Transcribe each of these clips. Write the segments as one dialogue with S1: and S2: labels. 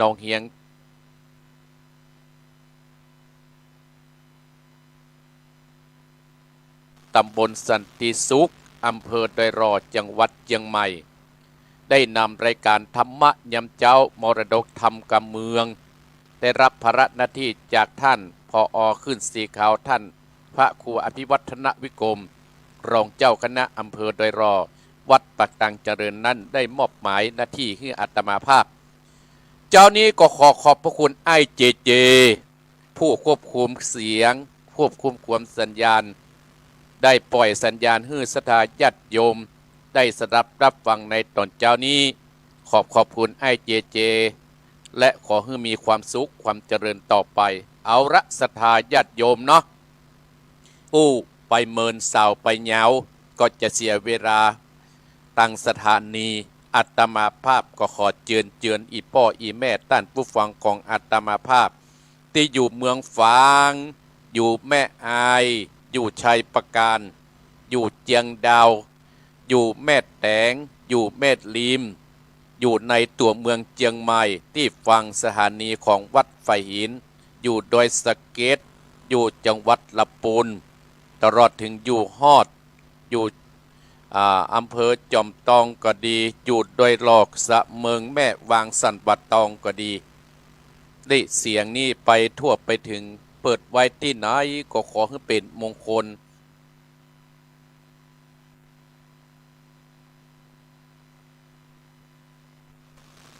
S1: หนองเฮียงตำบลสันติสุขอำเภอดอยรอจังหวัดเชียงใหม่ได้นำรายการธรรมะยำเจ้ามรดกธรรมกำเมืองได้รับภาระหน้าที่จากท่านผอ.ขึ้นสีขาวท่านพระครูอภิวัฒนวิกรมรองเจ้าคณะอำเภอดอยรอวัดปักตังเจริญนั้นได้มอบหมายหน้าที่ให้อาตมาภาพเจ้านี้ก็ขอขอบพระคุณไอ้เจเจผู้ควบคุมเสียงควบคุมความสัญญาณได้ปล่อยสัญญาณให้ศรัทธาญาติโยมได้สดับรับฟังในตอนเจ้านี้ขอบคุณไอ้เจเจและขอให้มีความสุขความเจริญต่อไปเอาละศรัทธาญาติโยมเนาะไปเมินเสาไปเหงาก็จะเสียเวลาตั้งสถานีอาตมาภาพก็ขอเจือนอีพ่ออีแม่ท่านผู้ฟังของอาตมาภาพที่อยู่เมืองฝางอยู่แม่อายอยู่ชัยประการอยู่เจียงดาวอยู่แม่แตงอยู่แม่ลิมอยู่ในตัวเมืองเจียงใหม่ที่ฟังสถานีของวัดไฟหินอยู่ดอยสะเก็ดอยู่จังหวัดลำพูนตลอดถึงอยู่ฮอดอยู่อำเภอจอมตองก็ดีอยู่โดยหลอกสะเมืองแม่วางสันบัดตองก็ดีได้เสียงนี้ไปทั่วไปถึงเปิดไว้ที่ไหนก็ขอให้เป็นมงคล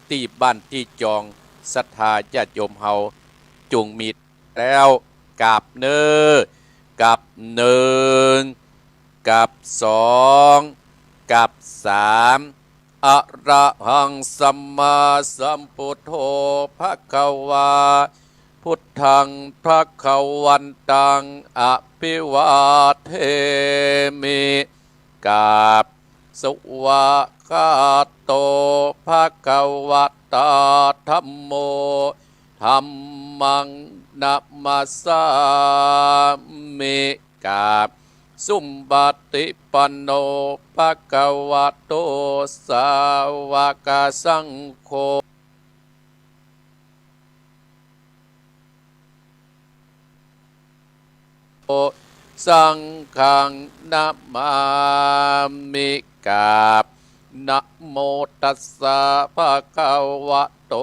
S1: ที่บ้านที่จองศรัทธาญาติโยมเฮาจงมีแล้วกับเนอกับหนึ่งกับสองกับสามอะระหังสัมมาสัมพุทโธภควาพุทธังภควันตังอภิวาเทมิกับสวากาโตภควตาธัมโมธัมมังนัมมัสสามิกับสุมบัติปันโนภควโตสาวกสังโฆสังฆังนะมามิกับนะโมตัสสะภะคะวะโต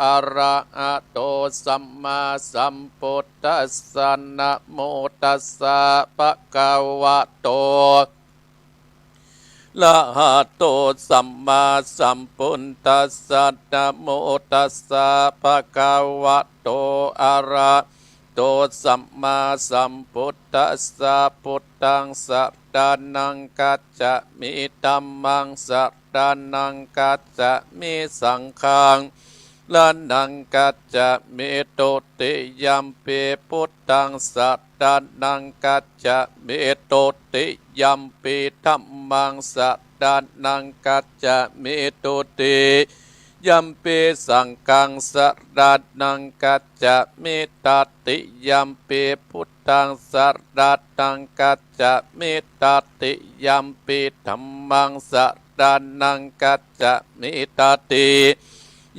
S1: อะระหะโตสัมมาสัมพุทธัสสะนะโมตัสสะภะคะวะโตละหะโตสัมมาสัมพุทธัสสะนะโมตัสสะภะคะวะโตอะระโตสัมมาสัมพุทธัสสะพุทธังสัตตานังกัจจะมิธัมมังสัตตานังกัจจะมิสังฆังละนังกัจจะมิโตติยัมปิพุทธังสัตตานังกัจจะมิโตติยัมปิธัมมังสัตตานังกัจจะมิโตติยัมปิสังฆังสัตตานังกัจจะมิตติยัมปิพุทธังสัตตานังกัจจะมิตติยัมปิธัมมังสัตตานังกัจจะมิตติ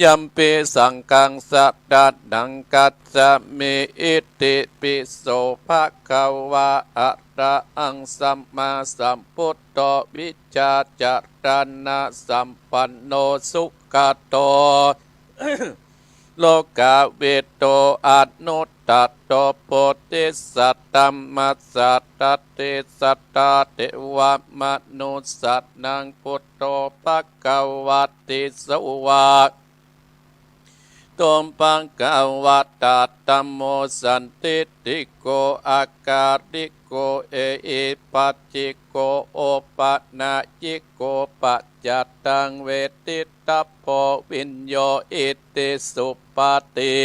S1: ยัมปิสังฆังสัตตานังกัจจะมิอิติปิโสภะคะวะอะระหังสัมมาสัมพุทโธวิชชาจารณะสัมปันโนสุขโต โลกาเวโตอนุตตโตโพธิสัตตัมมัสสัตตติสัตตาเทวมนุสสัตนังพุทโธภควติสวากตมปังกวตัตตโมสันติติโกอากาลิโกเออิปัจจิโกโอปะนาจิโกปัจจัตตังเวทิตาโพวิญโยอิติสุปฏิ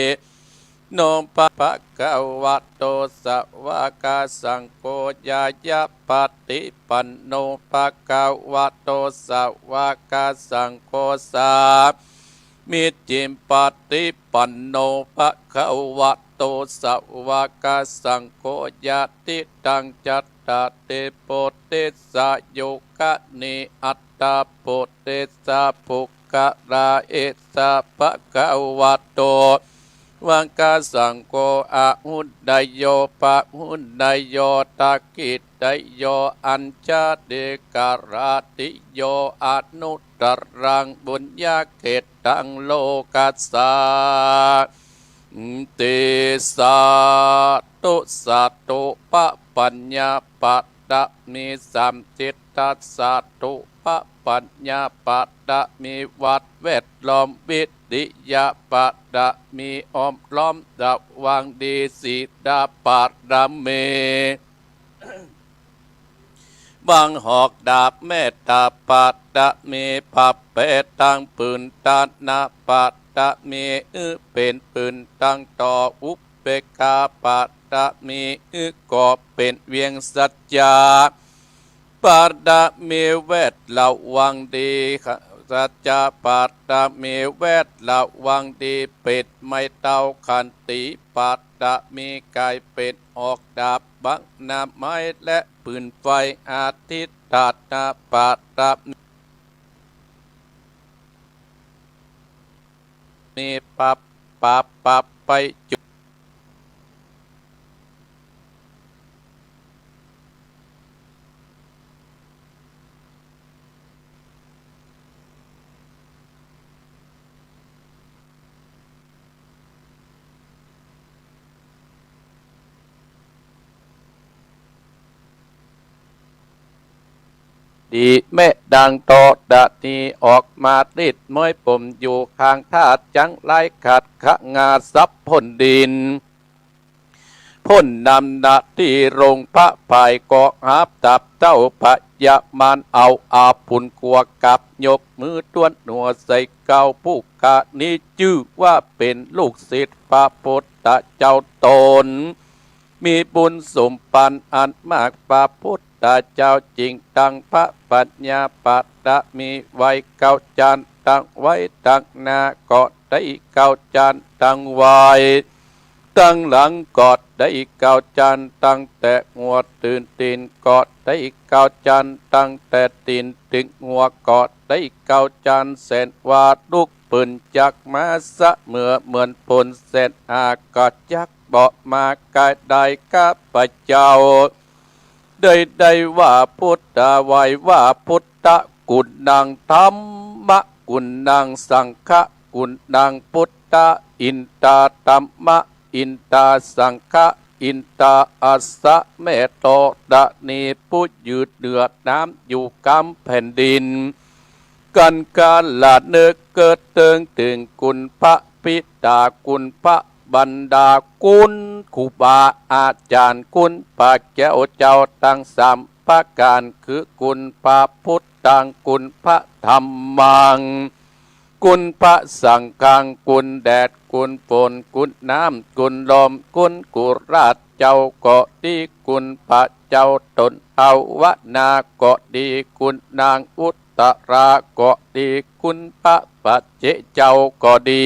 S1: โนปะภะคะวะโตสวากาสังโฆญายะปฏิปันโนภะคะวะโตสวากาสังโฆสามิจิมปฏิปันโนภะคะวะโตสวากาสังโฆญาติตังจัตตาเตโปเตสะโยคะนิอัตตาโปเตสะภุค กะระเอสะภะคะวะโตวังกาสังโฆอะหุนไดโยปะหุนไดโยตะกิตไดโยอัญชาเดกะระติโยอนุตตรังบุญญาเขตังโลกัสสะติสาตุสัตตุปะปัญญาปัตตะมีสัมจิตตัสสัตตุปะปัญญาปัตตะมีวัดเวทล้อมวิริยะปัตตะมีอ้อมล้อมดับวังดีสีดาปัตตะเมบางหอกดาบเมตตาปัตตะมีปับเปตังปืนตานาปัตตะมีเป็นปืนตั้งต่ออุปเปกาปัตตะมีก่อเป็นเวียงสัจจาปัตตะมีเวทระวังดีสัจจาปัตตะมีเวทระวังดีเป็ดไม่เต้าขันติปัตตะมีกายเป็ดออกดาบบังนาไม้และปืนไฟอาทิตตานาปัตตะมีปับไปจุดีแม่ดังโตดะนีออกมาติดม้อยผมอยู่ข้างท่าจังไล่ขัดขะงาซับพ่นดินพ่นนำนาที่โรงพระภายเกาะหาบตับเจ้าพระยะมานเอาอาปุนกัวกับยกมือต้วนหนัวใส่เกาผู้กะนี้ชื่อว่าเป็นลูกศิษย์พระพุทธเจ้าตนมีบุญสมปันอันมากพระพุทธเจ้าจริงตังพระปัญญาปัตตะมีไว้เก้าจานตั้งไว้ตั้งหน้าก็ได้เก้าจานตั้งไว้ตั้งหลังกอดได้เก้าจานตั้งแต่หัวตื่นตีนกอดได้เก้าจานตั้งแต่ตีนถึงหัวกอดได้เก้าจานเสนว่าลูกปืนจักมาสะเหมือนพลเสนอากอดจักบอกมากายได้ข้าพเจ้าได้ว่าพุทธไว้ว่าพุทธกุณนังธรรมะกุณนังสังฆะกุณนังพุทธอินตาธรรมะอินตาสังฆะอินตาอัสสะเมโตดะนีผู้ยืดเดือดน้ำอยู่กำแผ่นดินกันการละเนึกเกิดเติงถึงกุณพระปิตากุณพระบรรดากุณครูบาอาจารย์กุณพระแก้วเจ้าตั้งสามประการคือกุณพระพุทธังกุณพระธรรมังกุณพระสังฆังกุณแดดกุณฝนกุณน้ำกุณลมกุณกุราชเจ้าเกาะดีกุณพระเจ้าตนเอาวนาเกาะดีกุณนางอุตตราเกาะดีกุณพระปัจเจเจ้าเกาะดี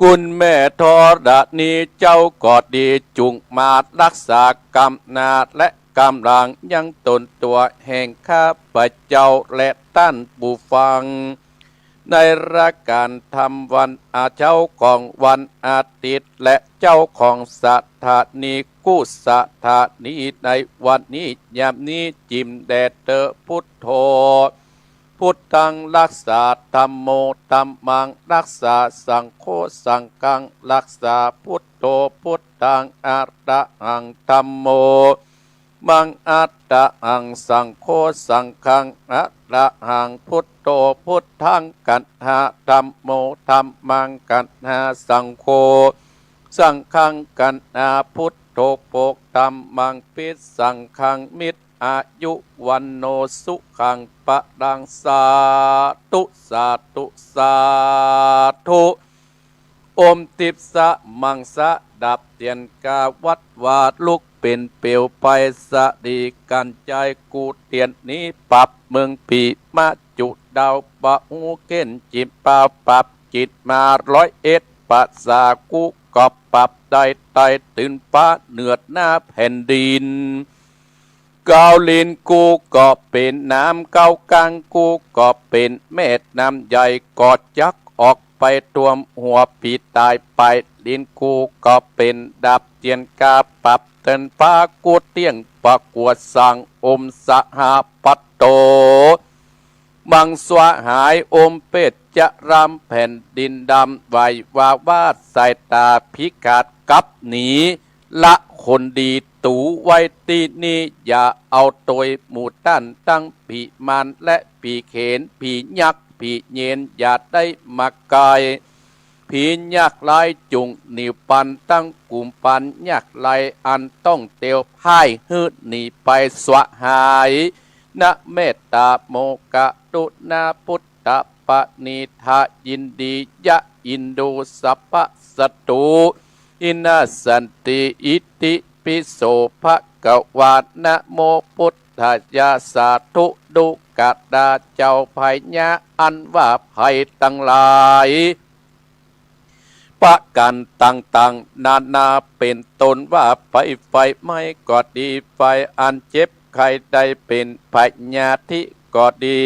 S1: กุณแม่ธรณีเจ้ากอดดีจุงมารักษากรรมนาและกำลังยังตนตัวแห่งข้าพเจ้าและท่านผู้ฟังในรักการทำวันอาเจ้าของวันอาทิตย์และเจ้าของสถานีกู้สถานีในวันนี้ยามนี้จิมแดดเตอพุทโธพุทธังรักษาธัมโมธัมมังรักษาสังโฆสังฆังรักษาพุทโธพุทธังอะระหังธัมโมมังอะระหังสังโฆสังฆังอะระหังพุทโธพุทธังกันหาธัมโมธัมมังกันหาสังโฆสังฆังกันหาพุทโธโภคธัมมังปิสังฆังมิตรอายุวันโนสุขังปะดังสาธุสาธุสาธุอมติปสะมังสะดับเตียนกาวัดวาดลุกเป็นเปลวไปสะดีกันใจกูเตียนนี้ปับเมืองปีมาจุดดาวปะหูเก้นจิบเปล่าปับจิตมา101ปัสสากุกอบปับได้ไตตื่นฟ้าเหนือหน้าแผ่นดิน กาวลินกูก็เป็นน้ำเก้ากลางกูก็เป็นเม็ดน้ำใหญ่กอดยักออกไปตัวมหัวปีตายไปลินกูก็เป็นดับเตียนกาปับเตินฟ้ากูเตียงประกวดสั่งอมสหปัตโตมังสวะหายอมเป็ดจะรำแผ่นดินดำไหววาวาดสายตาพิกาดกับหนีละคนดีตูไว้ตีนี้อย่าเอาตัวหมู่ต้านตั้งผีมันและผีเขนผียักษ์ผีเย็นอย่าได้มาไกลผียักษ์ลายจุงหนีปันตั้งกลุ่มปันยักษ์ลายอันต้องเตียวพ่ายหืดหนีไปสวะหายนะเมตตาโมกะตุนาพุทธปณิธายินดียะอินดูสัพพะสตุอินาสันติอิติปิโสภะกวานะโมพุทธายาสาธุดุกะดาเจ้าภัยญะอันว่าภัยตั้งหลายประกันต่างๆนานาเป็นตนว่าไปไฟไม่ก็ดีไฟอันเจ็บใครได้เป็นภัยญาธิก็ดี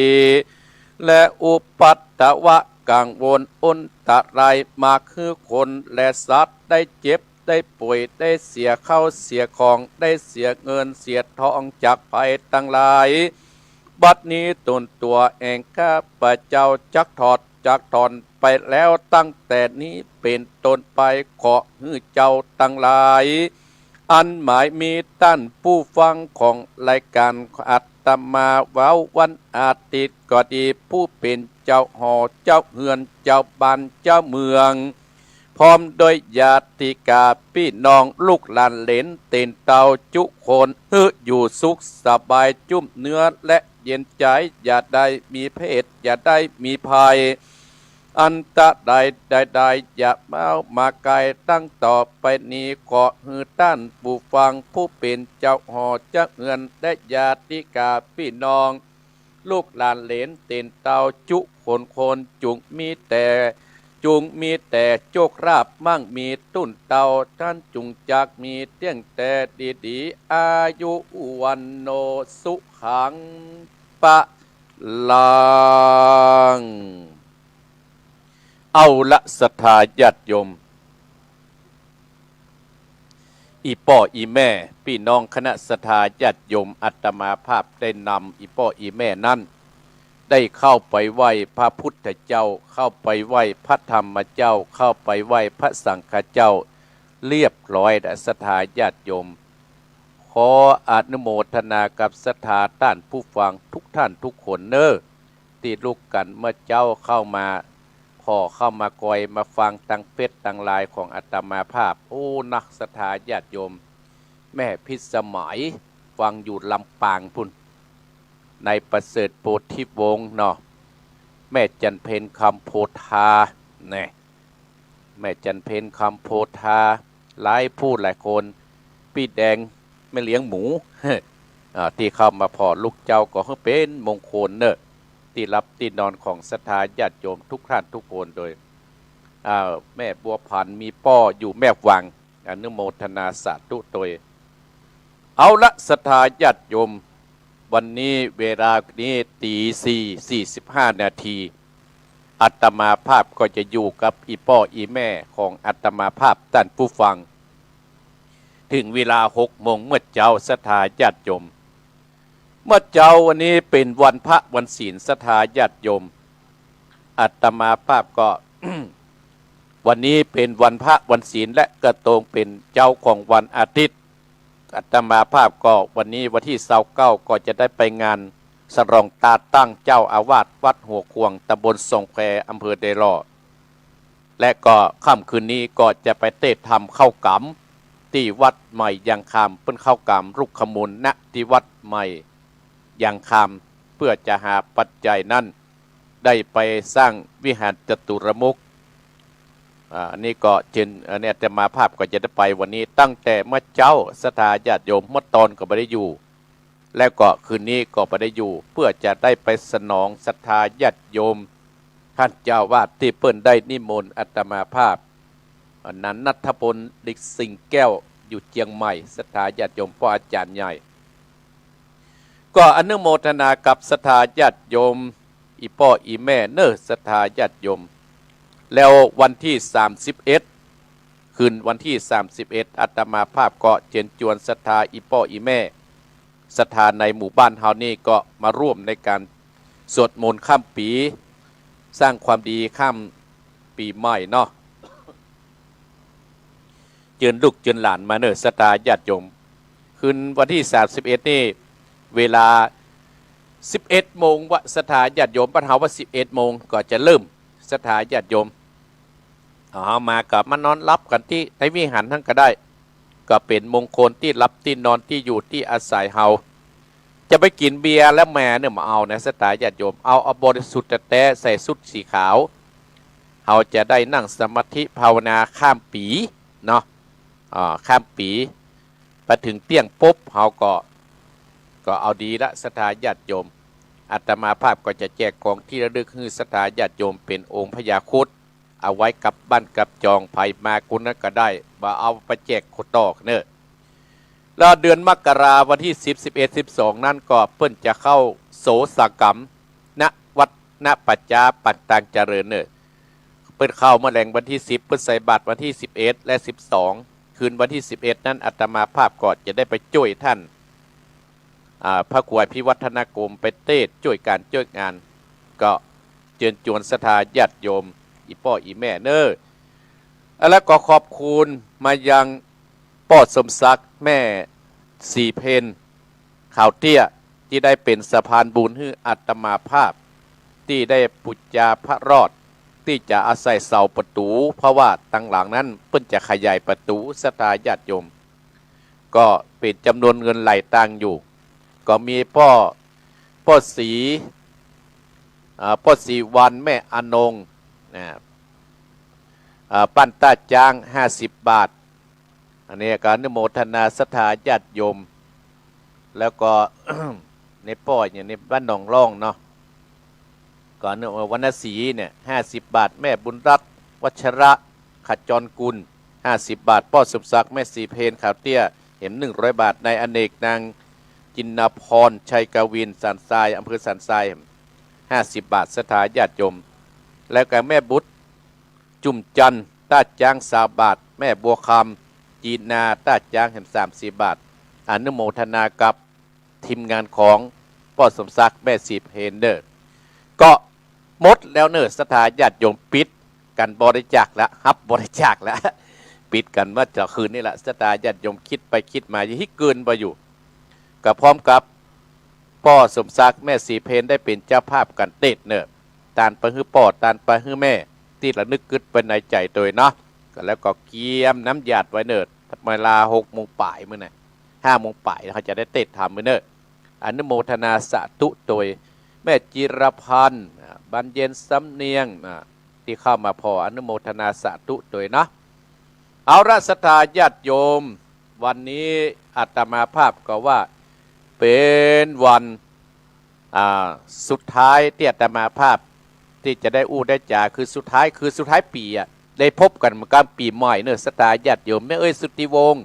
S1: และอุปัตตวะกังวลอุนตะไรมาคือคนและสัตว์ได้เจ็บได้ป่วยได้เสียเข้าเสียของได้เสียเงินเสียทองจากภัยตั้งหลายบัดนี้ตนตัวเองข้าพเจ้าจักถอดจากถอนไปแล้วตั้งแต่นี้เป็นต้นไปขอให้เจ้าตั้งหลายอันหมายมีท่านผู้ฟังของรายการอัตมาเว้าวันอาทิตย์ก็ดีผู้เป็นเจ้าหอเจ้าเฮือนเจ้าบ้านเจ้าเมืองพร้อมโดยญาติกาพี่น้องลูกหลานเหลนเต็นเตาจุคนอยู่สุขสบายจุ่มเนื้อและเย็นใจอย่าได้มีเพศอย่าได้มีภัยอันตะใดอย่ามาไกลตั้งต่อไปนี้ขอฮือต้านผู้ฟังผู้เป็นเจ้าหอเจ้าเงินและญาติกาพี่น้องลูกหลานเหลนเต็นเตาจุคนจุงมีแต่โชคราบมั่งมีตุ้นเตาท่านจุงจักมีเตี้ยงแต่ดีอายุวันโนสุขังปะลังเอาละศรัทธาญาติโยมอีป่ออีแม่พี่น้องคณะศรัทธาญาติโยมอาตมาภาพได้นำอีป่ออีแม่นั้นได้เข้าไปไหว้พระพุทธเจ้าเข้าไปไหว้พระธรรมเจ้าเข้าไปไหว้พระสังฆเจ้าเรียบร้อยและศรัทธาญาติโยมขออนุโมทนากับศรัทธาท่านผู้ฟังทุกท่านทุกคนเนอที่ลุกกันเมื่อเจ้าเข้ามากอยมาฟังตังเฟซตังไลน์ของอาตมาภาพโอ้นักศรัทธาญาติโยมแม่พิสมัยฟังอยู่ลำปางพุ่นในประเสริฐโพธิวงศ์เนาะแม่จันเพนคำโพธาเนี่ยแม่จันเพนคำโพธาหลายผู้หลายคนพี่แดงไม่เลี้ยงหมู ที่เข้ามาพอลูกเจ้าก็เป็นมงคลเนอะที่รับที่นอนของศรัทธาญาติโยมทุกท่านทุกคนโดยแม่บัวพันธ์มีป้ออยู่แม่วังอนุโมทนาสาธุโดยเอาละศรัทธาญาติโยมวันนี้เวลานี้ตี 4:45 นาทีอาตมาภาพก็จะอยู่กับอีป้ออีแม่ของอาตมาภาพท่านผู้ฟังถึงเวลา6 โมงเมื่อเจ้าศรัทธาญาติโยมเมื่อเจ้าวันนี้เป็นวันพระวันศีลศรัทธาญาติโยมอาตมาภาพก็ วันนี้เป็นวันพระวันศีลและกระตรงเป็นเจ้าของวันอาทิตย์อาตมาภาพก็วันนี้วันที่29ก็จะได้ไปงานสรองตาตั้งเจ้าอาวาสวัดหัวควงตำบลทรงแควอำเภอเดลอและก็ค่ำคืนนี้ก็จะไปเทศธรรมเข้ากำที่วัดใหม่ยางคามเปิ้นเข้ากำรุกขมูลณที่วัดใหม่ยางคามเพื่อจะหาปัจจัยนั้นได้ไปสร้างวิหารจตุรมุขอันนี้ก็เนี่ยแต่มาภาพก็จะได้ไปวันนี้ตั้งแต่เมื่อเจ้าศรัทธาญาติโยมเมื่อตอนก็ไม่ได้อยู่แล้วก็คืนนี้ก็ไม่ได้อยู่เพื่อจะได้ไปสนองศรัทธาญาติโยมท่านเจ้าวาดที่เปิ้นได้นิมนต์อาตมาภาพนั้นณัฐพลดิกสิงแก้วอยู่เชียงใหม่ศรัทธาญาติโยมพ่ออาจารย์ใหญ่ ก็อนุโมทนากับศรัทธาญาติโยมอีพ่ออีแม่เนอศรัทธาญาติโยมแล้ววันที่31คืนวันที่31อาตมาภาพก็เชิญชวนศรัทธาอีพ่ออีแม่ศรัทธาในหมู่บ้านเฮานี่ก็มาร่วมในการสวดมนต์ข้ามปีสร้างความดีข้ามปีใหม่เนาะเชิญลูกเชิญหลานมาเนอศรัทธาญาติโยมคืนวันที่31นี่เวลา11 โมงวะศรัทธาญาติโยมบ้านเฮาว่า11 โมงก็จะเริ่มศรัทธาญาติโยมมากับมานอนรับกันที่ในวิหารทั้งก็ได้ก็เป็นมงคลที่รับที่นอนที่อยู่ที่อาศัยเฮาจะไปกินเบียร์แล้วแม่เนี่ยมาเอานะศรัทธาญาติโยมเอาบริสุทธิ์แต่ใส่ชุดสีขาวเฮาจะได้นั่งสมาธิภาวนาข้ามปีเนาะข้ามปีไปถึงเตี้ยงปุ๊บเฮาก็เอาดีละศรัทธาญาติโยมอาตมาภาพก็จะแจกของที่ระลึกให้ศรัทธาญาติโยมเป็นองค์พญาครุฑเอาไว้กับบ้านกับจองไผ่มากุนก็ได้มาเอาไปแจกโคตอกเนอะแล้วเดือนมกราวันที่10 11 12นั่นก็เพิ่นจะเข้าโสสกรรมณวัดณปัจจาปัตตังเจริญเนอะเพิ่นเข้ามาแรงวันที่10เพิ่นใส่บาตรวันที่11และ12คืนวันที่11นั้นอาตมาภาพก็จะได้ไปช่วยท่านพระกวยพิวัฒนกรมไปเทศช่วยการช่วยงานก็เชิญชวนศรัทธาญาติโยมอีพ่ออีแม่เนอแล้วก็ขอบคุณมายังพ่อสมศักดิ์แม่สีเพนข่าวเตี้ยที่ได้เป็นสะพานบุญให้อาตมาภาพที่ได้ปุจจาพระรอดที่จะอาศัยเสาประตูเพราะว่าตั้งหลังนั้นเพิ่นจะขยายประตูศรัทธาญาติโยมก็เป็นจำนวนเงินไหลตังอยู่ก็มีพ่อสีวันแม่อนงปั้นตาจ้าง50 บาทอันนี้การอนุโมทนาศรัทธาญาติโยมแล้วก็ ในป้อยอย่างในบ้านหนองร่องเนาะก่อนวรรณศรีเนี่ย50 บาทแม่บุญรัตน์วัชระขจรกุล50 บาทพ่อสุขศักดิ์แม่สีเพนข่าวเตี้ยเห็น100 บาทในอเนกนางจินนาพรชัยกวินสันทรายอำเภอสันทราย50 บาทศรัทธาญาติโยมแล้วก็แม่บุตรจุ่มจันต้าจ้าง3 บาทแม่บัวคำจีนาต้าจ้างเห็น30 บาทอนุโมทนากับทีมงานของพ่อสมศักดิ์แม่สีเพนเดอร์ก็หมดแล้วเนอศรัทธาญาติโยมปิดกันบริจาคแล้วครับบริจาคแล้วปิดกันว่าจะคืนนี่แหละศรัทธาญาติโยมคิดไปคิดมาอย่างที่เกินไปอยู่กับพร้อมกับพ่อสมศักดิ์แม่สีเพนได้เป็นเจ้าภาพกันเตดเนอะตานไปฮื้อพ่อตานไปฮื้อแม่ที่ระนึกกึดไปในใจโดยเนาะก็แล้วก็เกียมน้ำหยาดไว้เนอะเวลา6 โมงป่ายมื้อน่ะ5 โมงป่ายเขาจะได้เตดทำมื้อเนอะอนุโมทนาสาธุโดยแม่จิรพันธ์บรรเย็นสำเนียงที่เข้ามาพออนุโมทนาสาธุโดยนะเอาราศรัทธาญาติโยมวันนี้อาตมาภาพก็ว่าเป็นวันสุดท้ายที่อาตมาภาพที่จะได้อู้ได้จ่าคือสุดท้ายปีได้พบกันกลางปีใหม่เนอะศรัทธาญาติโยมแม่เอ้ยสุทธิวงศ์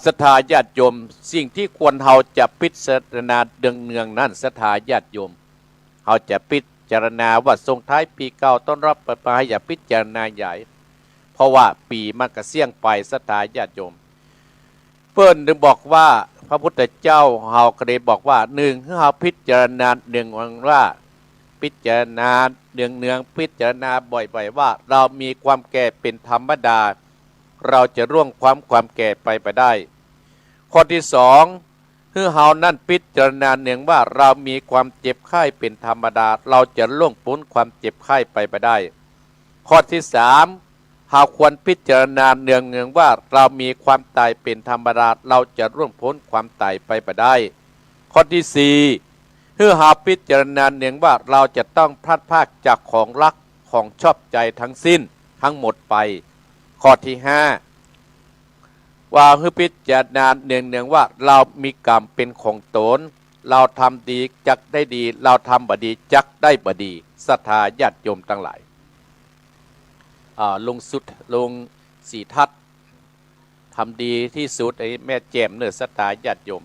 S1: ศรัทธาญาติโยมสิ่งที่ควรเฮาจะพิจารณาเนืองนั่นศรัทธาญาติโยมเฮาจะพิจารณาว่าส่งท้ายปีเก่าต้อนรับปีใหม่อย่าพิจารณาใหญ่เพราะว่าปีมันก็เสี่ยงไปศรัทธาญาติโยมเพิ่นถึงบอกว่าพระพุทธเจ้าเฮาเคยบอกว่า1ให้เฮาพิจารณาเนืองว่าพิจารณาเนืองพิจารณาบ่อยๆว่าเรามีความแก่เป็นธรรมดาเราจะร่วงความแก่ไปได้ข้อที่2คือเฮานั่นพิจารณาเนืองว่าเรามีความเจ็บไข้เป็นธรรมดาเราจะล่วงพ้นความเจ็บไข้ไปได้ข้อที่3เฮาควรพิจารณาเนืองว่าเรามีความตายเป็นธรรมดาเราจะร่วงพ้นความตายไปได้ข้อที่4คือเฮาพิจารณาเนืองว่าเราจะต้องพลัดพรากจากของรักของชอบใจทั้งสิ้นทั้งหมดไปข้อที่5ว่าให้พิจารณาเนืองว่าเรามีกรรมเป็นของตนเราทำดีจักได้ดีเราทำบดีจักได้บดีศรัทธาญาติโยมทั้งหลายลงสีทัศน์ทำดีที่สุดไอ้แม่แจ่มเนื้อศรัทธาญาติโยม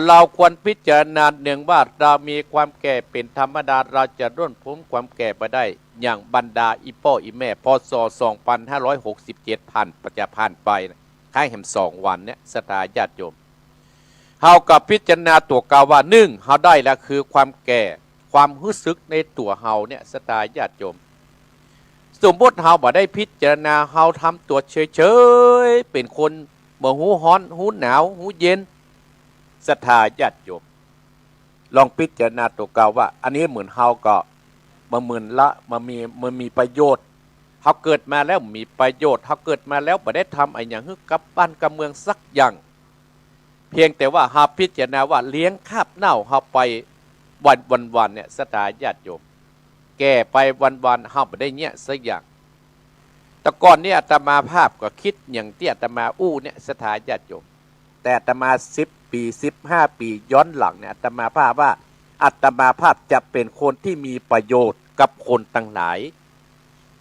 S1: เราควรพิจารณาเนื่องว่าเรามีความแก่เป็นธรรมดาเราจะร่นพ้นความแก่ไปได้อย่างบรรดาอีพ่ออีแม่พศ2567ผ่านปัจจุบันไปค่ายแห่ง2 วันเนี่ยสถาญาติโยมเฮากับพิจารณาตัวกาว่า1เฮาได้แล้วคือความแก่ความรู้สึกในตัวเฮาเนี่ยสถาญาติโยมสมมติเฮาบ่ได้พิจารณาเฮาทำตัวเฉยๆเป็นคนบ่หูร้อนหูหนาวหูเย็นศรัทธาญาติโยมลองพิจารณาตัวเก่าว่าอันนี้เหมือนเฮาก็มาหมื่นละมันมีประโยชน์เฮาเกิดมาแล้วมีประโยชน์เฮาเกิดมาแล้วบ่ได้ทำไอ้อย่างฮึกับบ้านกับเมืองสักอย่างเพียงแต่ว่าเฮาพิจารณาว่าเลี้ยงคาบเน่าเฮาไปวันเนี่ยศรัทธาญาติโยมแก่ไปวันเฮาบ่ได้เนี่ยสักอย่างแต่ก่อนเนี่ยอาตมาภาพก็คิดอย่างที่อาตมาเนี่ยศรัทธาญาติโยมแต่อาตมา10 ปี15 ปีย้อนหลังเนี่ยอาตมาภาพว่าอาตมาภาพจะเป็นคนที่มีประโยชน์กับคนทั้งหลาย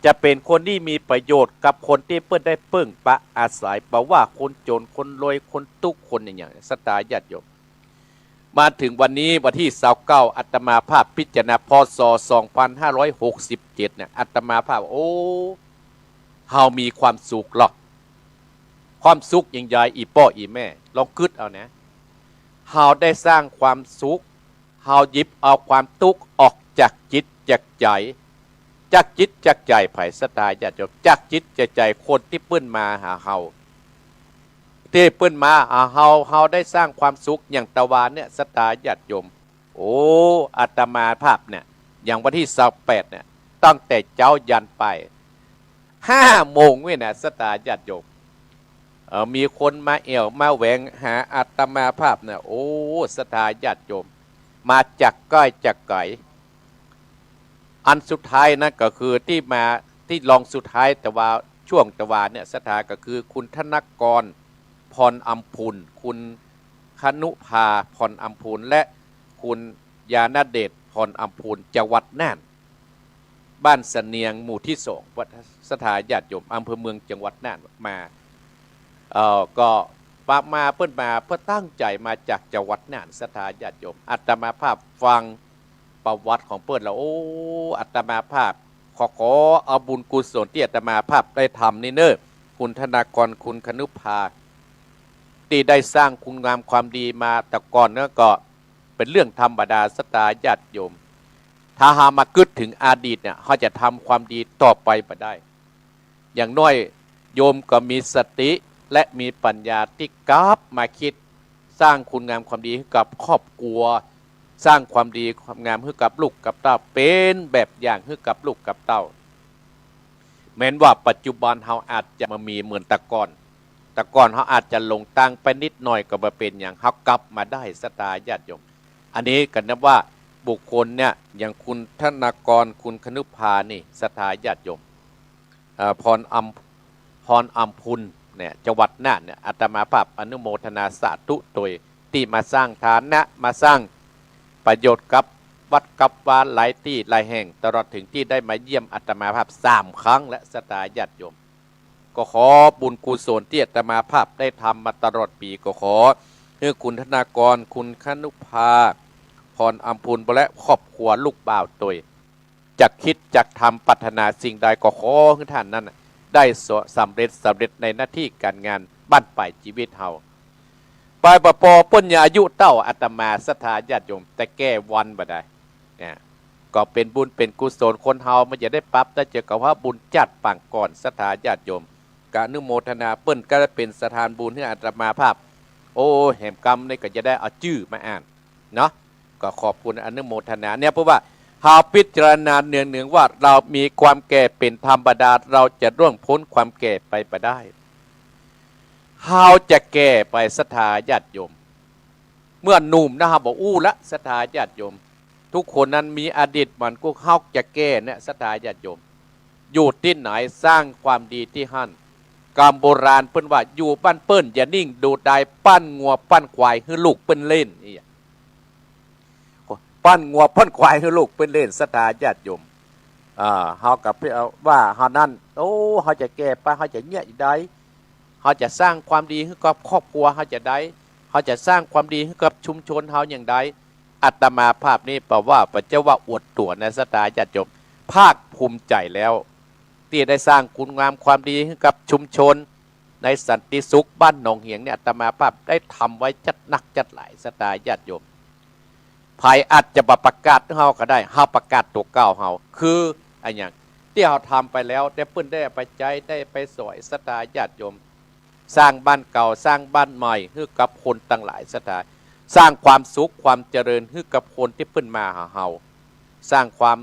S1: จะเป็นคนที่มีประโยชน์กับคนที่เพิ่นได้เพิ่งปะอาศัยเพราะว่าคนจนคนรวยคนทุกคนอย่างศรัทธาญาติโยมมาถึงวันนี้วันที่29อาตมาภาพพิจารณาพศ2567เนี่ยอาตมาภาพโอ้เฮามีความสุขหรอกความสุขอย่างใหญ่อีพ่ออีแม่ลองคิดเอานะเฮาได้สร้างความสุขเฮาหยิบเอาความทุกข์ออกจากจิตจากใจจากจิตจากใจไผศรัทธาญาติโยมจากจิตจากใจคนที่เปิ้นมาหาเฮาที่เปิ้นมาหาเฮาได้สร้างความสุขอย่างตะวันเนี่ยศรัทธาญาติโยมโอ้อาตมาภาพเนี่ยอย่างวันที่28เนี่ยตั้งแต่เจ้ายันไป5 โมงเว้ยนะศรัทธาญาติโยมมีคนมามาแหวงหาอาตมาภาพเนี่ยโอ้ศรัทธาญาติโยมมาจากใกล้จากไกลอันสุดท้ายนะก็คือที่มาที่ลองสุดท้ายแต่ว่าช่วงตะวันเนี่ยศรัทธาก็คือคุณธนกรพรอัมพุนคุณคนุภาพรอัมพุนและคุณยาณเดชพรอัมพุนจังหวัดน่านบ้านเสนียงหมู่ที่2วัดศรัทธาญาติโยมอำเภอเมืองจังหวัดน่านมาก็มาเพื่อนมาเพื่อตั้งใจมาจากจังหวัดน่านศรัทธาญาติโยมอาตมาภาพฟังประวัติของเพื่อนแล้วโอ้อาตมาภาพขอเอาบุญกุศลที่อาตมาภาพได้ทำนี่เนอะคุณธนากรคุณคนุภาที่ได้สร้างคุณงามความดีมาแต่ก่อนเนี่ยก็เป็นเรื่องธรรมดาศรัทธาญาติโยมถ้าหามาคิดถึงอดีตเนี่ยเขาจะทำความดีต่อไปมาได้อย่างน้อยโยมก็มีสติและมีปัญญาที่กลับมาคิดสร้างคุณงามความดีให้กับครอบครัวสร้างความดีความงามให้กับลูกกับเต้าเป็นแบบอย่างให้กับลูกกับเต้าแม้นว่าปัจจุบันเราอาจจะมามีเหมือนแต่ก่อนเขาอาจจะลงตังไปนิดหน่อยก็มาเป็นอย่างเขากลับมาได้ศรัทธาญาติโยมอันนี้กันนะว่าบุคคลเนี่ยอย่างคุณธนากรคุณคนุภานี่ศรัทธาญาติโยมพรอัมพุนเนี่ยจังหวัดน่านเนี่ยอาตมาภาพอนุโมทนาสาธุโดยที่มาสร้างฐานะมาสร้างประโยชน์กับวัดกับวาหลายที่หลายแห่งตลอดถึงที่ได้มาเยี่ยมอาตมาภาพ3 ครั้งและศรัทธาญาติโยมก็ขอบุญกุศลที่อาตมาภาพได้ทำมาตลอดปีก็ขอให้คุณธนากรคุณคนุภาพรอัมพุนและครอบครัวลูกบ่าวโดยจะคิดจะทำปรารถนาสิ่งใดก็ขอให้ท่านนั้นได้สำเร็จในหน้าที่การงานบ้านปลายชีวิตเฮาปลายปปปัญญาอายุเต้าอาตมาศรัทธาญาติโยมแต่แก้วันบ่ได้เนี่ยก็เป็นบุญเป็นกุศลคนเฮามันจะได้ปรับได้เจอกับว่าบุญจัดปังก่อนศรัทธาญาติโยมกอนุโมทนาเปิ้นก็เป็นสถานบุญให้อาตมาภาพโอ้แห่งกรรมนี่ก็จะได้เอาชื่อมาอ่านเนาะก็ขอบคุณอนุโมทนาเนี่ยเพราะว่าหาพิจารณาเนืองว่าเรามีความแก่เป็นธรรมดาเราจะร่วงพ้นความแก่ไปได้เฮาจะแก่ไปศรัทธาญาติโยมเมื่อหนุ่มนะครับบอกละศรัทธาญาติโยมทุกคนนั้นมีอดีตมันก็เฮาจะแก่เนี่ยศรัทธาญาติโยมอยู่ที่ไหนสร้างความดีที่หั่นกรรมโบราณเปิ้นว่าอยู่บ้านเปิ้นอย่านิ่งดูได้ปั้นงัวปั้นควายให้ลูกเปิ้นเล่นนี่ปั้นงัวปั้นควายให้ลูกเป็นเล่นศรัทธาญาติโยมเฮากับว่าเฮานั่นโอ้เฮาจะแก่ไปเฮาจะเนี่ยได้เฮาจะสร้างความดีให้กับครอบครัวเฮาจะได้เ เขาจะสร้างความดีให้กับชุมชนเขาอย่างใดอาตมาภาพนี้แปลว่าพระเจ้าว่าอวดตัวในสตาญาติโยมภาคภูมิใจแล้วที่ได้สร้างคุณงามความดีให้กับชุมชนในสันติสุขบ้านหนองเหียงเนี่ยอาตมาภาพได้ทำไว้จัดหนักจัดหลายสตาญาติโยมภายอาจจะประกาศเฮาก็ได้เฮาประกาศตัวเก่าเฮาคืออะไรอย่างที่เราทำไปแล้วได้เพิ่นได้ไปใจได้ไปสวยสตาญาติโยมสร้างบ้านเก่าสร้างบ้านใหม่ให้กับคนต่างหลายสตาสร้างความสุขความเจริญให้กับคนที่เพิ่นมาหาเฮาสร้างความ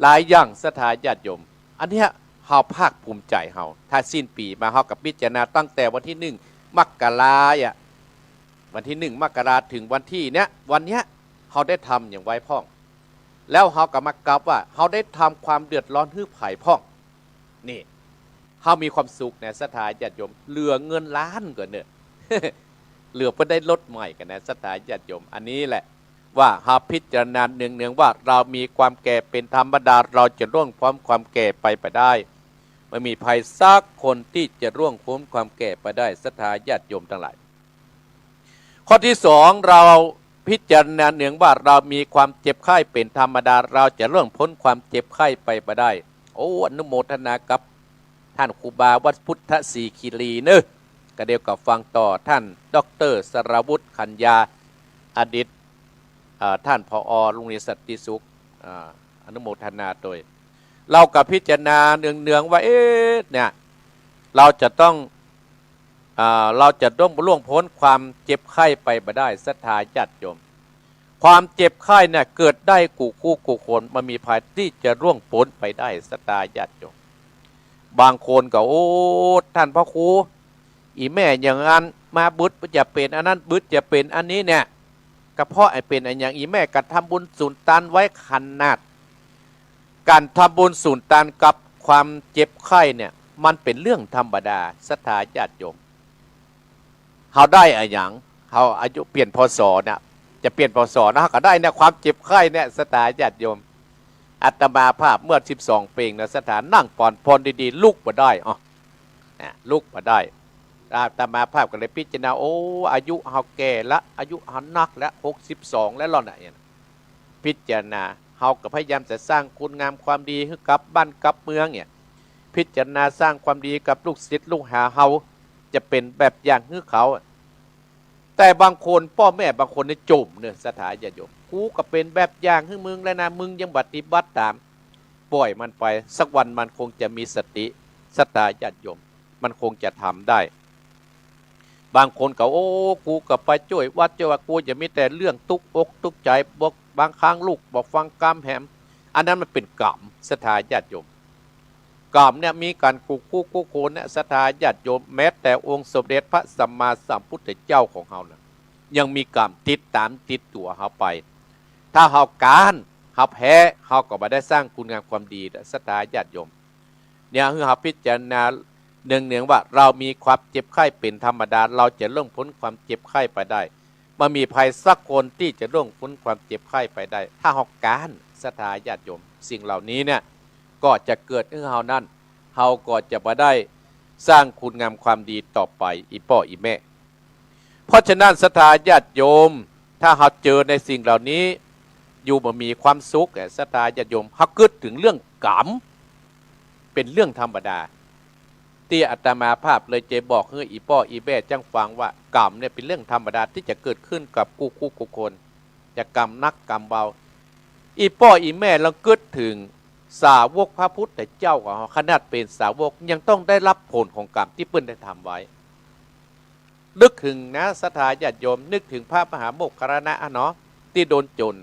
S1: หลายอย่างสถาญาติโยมอันเนี้ยเฮาภาคภูมิใจเฮาถ้าสิ้นปีมาเฮากับพิจารณาตั้งแต่วันที่1 มกราคมวันที่1 มกราคมถึงวันที่เนี้ยวันเนี้ยเฮาได้ทำอย่างไว้พ่องแล้วเฮาก็มากลับว่าเฮาได้ทำความเดือดร้อนให้ไผ่พ่องนี่เฮามีความสุขในสถาญาติโยมเหลือเงินล้านกว่าเนี่ย เหลือเพื่อได้ลดใหม่กันนะสถาญาติโยมอันนี้แหละว่าหาพิจารณาเนืองๆว่าเรามีความแก่เป็นธรรมดาเราจะร่วงพร้อมความแก่ไปได้ไม่มีภัยซักคนที่จะร่วงพ้นความแก่ไปได้สถาญาติโยมทั้งหลายข้อที่2เราพิจารณาเนืองว่าเรามีความเจ็บไข้เป็นธรรมดาเราจะร่วงพ้นความเจ็บไข้ไปได้โอ้อนุโมทนากับท่านครูบาวัดพุทธศรีคีรีเนอะก็เดียวกับฟังต่อท่านดร.สรวุฒิขัญญาอดีตท่านผอ.โรงเรียนสันติสุขอนุโมทนาโดยเรากับพิจารณาเนืองๆว่าเนี่ยเราจะต้องล่วงพ้นความเจ็บไข้ไปได้ศรัทธาญาติโยมความเจ็บไข้เนี่ยเกิดได้กูคู่กูคนมันมีภัยที่จะร่วงพ้นไปได้ศรัทธาญาติโยมบางคนก็โอ้ท่านพระครูอีแม่อย่างนั้นมาบุตรจะเป็นอันนั้นบุตรจะเป็นอันนี้เนี่ยก็เพราะไอ้เป็นอันอย่างอีแม่กระทำบุญสุนทานไว้ขนาดการทำบุญสุนทานกับความเจ็บไข้เนี่ยมันเป็นเรื่องธรรมดาศรัทธาญาติโยมเขาได้อะไรอย่างเขาอายุเปลี่ยนพศเนี่ยจะเปลี่ยนพศนะก็ได้เนี่ยความเจ็บไข้เนี่ยศรัทธาญาติโยมอาตมาภาพเมื่อ12 ปีนะสถานนั่งปอนพรดีๆลุกมาได้ลุกมาได้อาตมาภาพก็เลยพิจารณาโอ้อายุเฮาแก่ละอายุเฮานักแล้ว62แล้วล่ะเนี่ยพิจารณาเฮาก็พยายามจะสร้างคุณงามความดีให้กับบ้านกับเมืองเนี่ยพิจารณาสร้างความดีกับลูกศิษย์ลูกหาเฮาจะเป็นแบบอย่างให้เขาแต่บางคนพ่อแม่บางคนเนี่ยจมเนี่ยสถาญาติโยมกูก็เป็นแบบอย่างให้มึงแล้วนะมึงยังปฏิบัติตามปล่อยมันไปสักวันมันคงจะมีสติสถาญาติโยมมันคงจะทำได้บางคนก็โอ้กูกับไปช่วยวัดช่วยว่ากูจะมีแต่เรื่องตุกอกตุกใจบอกบางครั้งลูกบอกฟังกรรมแหมอันนั้นมันเป็นกรรมศรัทธาญาติโยมกรรมเนี่ยมีการกูโคนเนี่ยศรัทธาญาติโยมแม้แต่องค์สมเด็จพระสัมมาสัมพุทธเจ้าของเราเนี่ยยังมีกรรมติดตามติดตัวเขาไปถ้าเขาการเขาแพ้เขาก็ไม่ได้สร้างคุณงามความดีศรัทธาญาติโยมเนี่ยคือเขาพิจารณาเนืองว่าเรามีความเจ็บไข้เป็นธรรมดาเราจะล่วงพ้นความเจ็บไข้ไปได้มันมีภัยสักคนที่จะล่วงพ้นความเจ็บไข้ไปได้ถ้าหอกการศรัทธาญาติโยมสิ่งเหล่านี้เนี่ยก็จะเกิดขึ้นเฮานั้นเฮาก็จะมาได้สร้างคุณงามความดีต่อไปอีพ่ออีแม่เพราะฉะนั้นศรัทธาญาติโยมถ้าเฮาเจอในสิ่งเหล่านี้อยู่บ่มีความสุขศรัทธาญาติโยมเฮาคิดถึงเรื่องกรรมเป็นเรื่องธรรมดาที่อาตมาภาพเลยจะบอกให้อีพ่ออีแม่จังฟังว่ากรรมเนี่ยเป็นเรื่องธรรมดาที่จะเกิดขึ้นกับกูคนจะกรรมนักกรรมเบาอีพ่ออีแม่เราคิดถึงสาวกพระพุทธเจ้าของเขาขนาดเป็นสาวกยังต้องได้รับผลของกรรมที่เพิ่นได้ทำไว้นึกถึงนะศรัทธาญาติโยมนึกถึงพระมหาโมคคัลลานะเนาะที่โดนโจร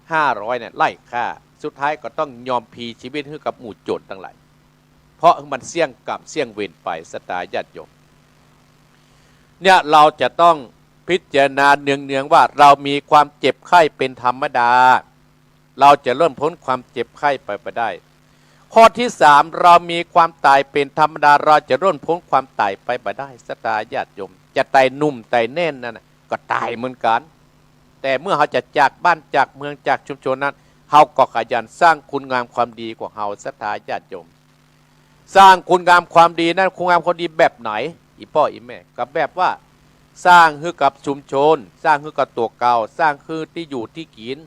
S1: 500เนี่ยไล่ฆ่าสุดท้ายก็ต้องยอมพีชีวิตให้กับหมู่โจรทั้งหลายเพราะมันเสี่ยงกรรมเสี่ยงเวรไปศรัทธาญาติโยมเนี่ยเราจะต้องพิจารณาเนืองๆว่าเรามีความเจ็บไข้เป็นธรรมดาเราจะเริ่มพ้นความเจ็บไข้ไปได้ข้อที่3เรามีความตายเป็นธรรมดาเราจะเริ่มพ้นความตายไปได้ศรัทธาญาติโยมจะตายนุ่มตายแน่นนั่นก็ตายเหมือนกันแต่เมื่อเขาจะจากบ้านจากเมืองจากชุมชนนั้นเขาก็ขยันสร้างคุณงามความดีของเขาศรัทธาญาติโยมสร้างคุณงามความดีนั้นคุณงามความดีแบบไหนอีพ่ออีแม่ก็แบบว่า สร้างให้กับชุมชนสร้างให้กับตัวเก่าสร้างให้ที่อยู่ที่กิน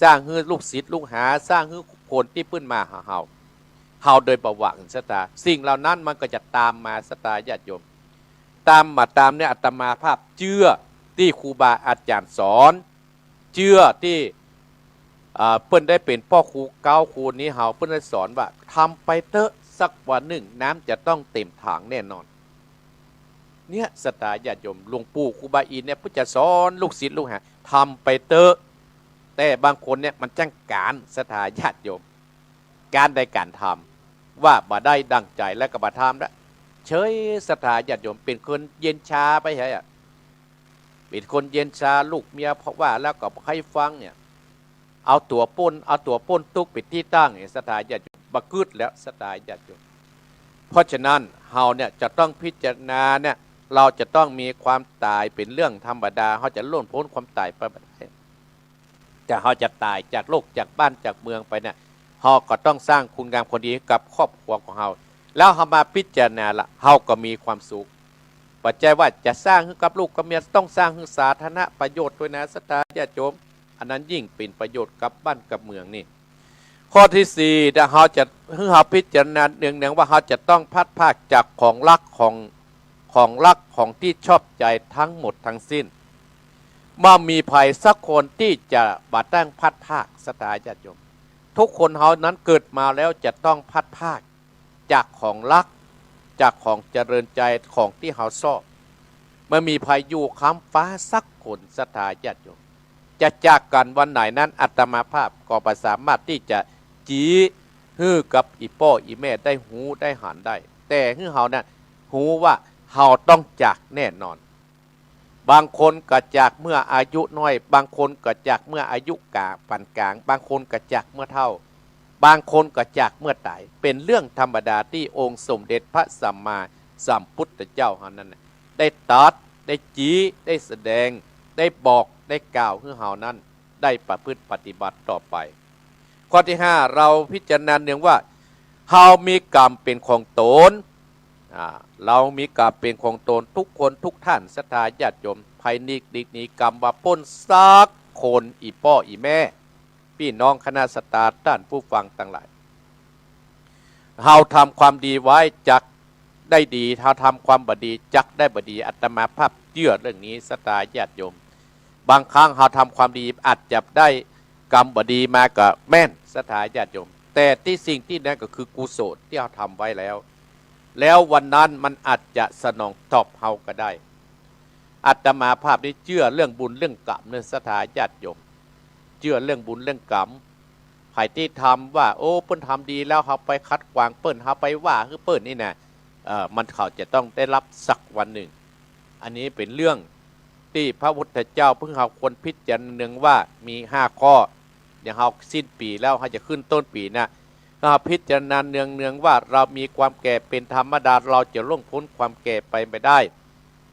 S1: สร้างให้ลูกศิษย์ลูกหาสร้างให้คนที่พื้นมาหาเฮาโดยประวัติสตาสิ่งเหล่านั้นมันก็จะตามมาสตาญาติโยมตามเนี่ยอาตมาภาพเชื่อที่ครูบาอาจารย์สอนเชื่อที่เพิ่นได้เป็นพ่อครูเก้าครูนี้เฮาเพิ่นได้สอนว่าทำไปเถอะสักวันหนึ่งน้ำจะต้องเต็มถังแน่นอนเนี่ยสตาญาติโยมหลวงปู่ครูบาอินเนี่ยเพิ่นจะสอนลูกศิษย์ลูกหาทำไปเถอะแต่บางคนเนี่ยมันจังการสตาญาติโยมการใดการทำว่าบ่ได้ดังใจแล้วก็บ่ทำแล้วเฉยสตาญาติโยมเป็นคนเย็นชาไปใช่อ่ะเป็นคนเย็นชาลูกเมียเพราะว่าแล้วก็ให้ฟังเนี่ยเอาตัวป้นตุกปิดที่ตั้งเนี่ยสตาญาติโยมบักกึดแล้วสตาญาติโยมเพราะฉะนั้นเฮาเนี่ยจะต้องพิจารณาเนี่ยเราจะต้องมีความตายเป็นเรื่องธรรมดาเขาจะล่นพ้นความตายไปไม่ได้จะเขาจะตายจากโลกจากบ้านจากเมืองไปเนี่ยเขาก็ต้องสร้างคุณงามความดีกับครอบครัวของเขาแล้วเขามาพิจารณาละเขาก็มีความสุขปัจจัยว่าจะสร้างให้กับลูกกับเมียต้องสร้างให้สาธารณประโยชน์ด้วยนะสตาญาติโยมอันนั้นยิ่งเป็นประโยชน์กับบ้านกับเมืองนี่ข้อที่สี่ถ้าเขาจะให้เขาพิจารณาเนืองๆว่าเขาจะต้องพัดภาคจากของรักของที่ชอบใจทั้งหมดทั้งสิ้นเมื่อมีภัยสักคนที่จะบัดตั้งพัดภาคสตาญาติโยมทุกคนเขานั้นเกิดมาแล้วจะต้องพัดภาคจากของรักจากของเจริญใจของที่เขาชอบเมื่อมีภัยอยู่ค้ำฟ้าสักคนสตาญาติโยมจะจากกันวันไหนนั้นอัตมาภาพก็ประสามารถที่จะจี้ฮื้อกับอีป้ออีแม่ได้หูได้หันได้แต่ฮื้อเขานั้นหูว่าเขาต้องจากแน่นอนบางคนก็จากเมื่ออายุน้อยบางคนก็จากเมื่ออายุกลางปานกลางบางคนก็จากเมื่อเฒ่าบางคนก็จากเมื่อตายเป็นเรื่องธรรมดาที่องค์สมเด็จพระสัมมาสัมพุทธเจ้านั้นได้ตรัสได้จี้ได้แสดงได้บอกได้กล่าวให้เฮานั้นได้ประพฤติปฏิบัติต่อไปข้อที่5เราพิจารณาเนื่องว่าเฮามีกรรมเป็นของตนเรามีกรรมเป็นของตนทุกคนทุกท่านศรัทธาญาติโยมภัยนิกดิกนีกรรมว่าป้นซักคนอีป้ออีแม่พี่น้องคณะสัตตาท่านผู้ฟังทั้งหลายเฮาทำความดีไว้จักได้ดีเฮาทำความบดีจักได้บดีอาตมาภาพเชื่อเรื่องนี้ศรัทธาญาติโยมบางครั้งเฮาทำความดีอาจจะได้กรรมบดีมาก็แม่นศรัทธาญาติโยมแต่ที่สิ่งที่นั่นก็คือกุศลที่เฮาทำไว้แล้ววันนั้นมันอาจจะสนองตอบเฮาก็ได้อาตมาภาพได้เชื่อเรื่องบุญเรื่องกรรมในศรัทธาญาติโยมเชื่อเรื่องบุญเรื่องกรรมใครที่ทำว่าโอ้เปิ้นทำดีแล้วเฮาไปคัดกวางเปิ้นเฮาไปว่าคือเปิ้นนี่นะมันเขาจะต้องได้รับสักวันหนึ่งอันนี้เป็นเรื่องที่พระพุทธเจ้าเพิ่งเฮาควรพิจารณาว่ามี5ข้ออย่างเฮาสิ้นปีแล้วเฮาจะขึ้นต้นปีนะเราพิจารณาเนืองว่าเรามีความแก่เป็นธรรมดาเราจะล่วงพ้นความแก่ไปไม่ได้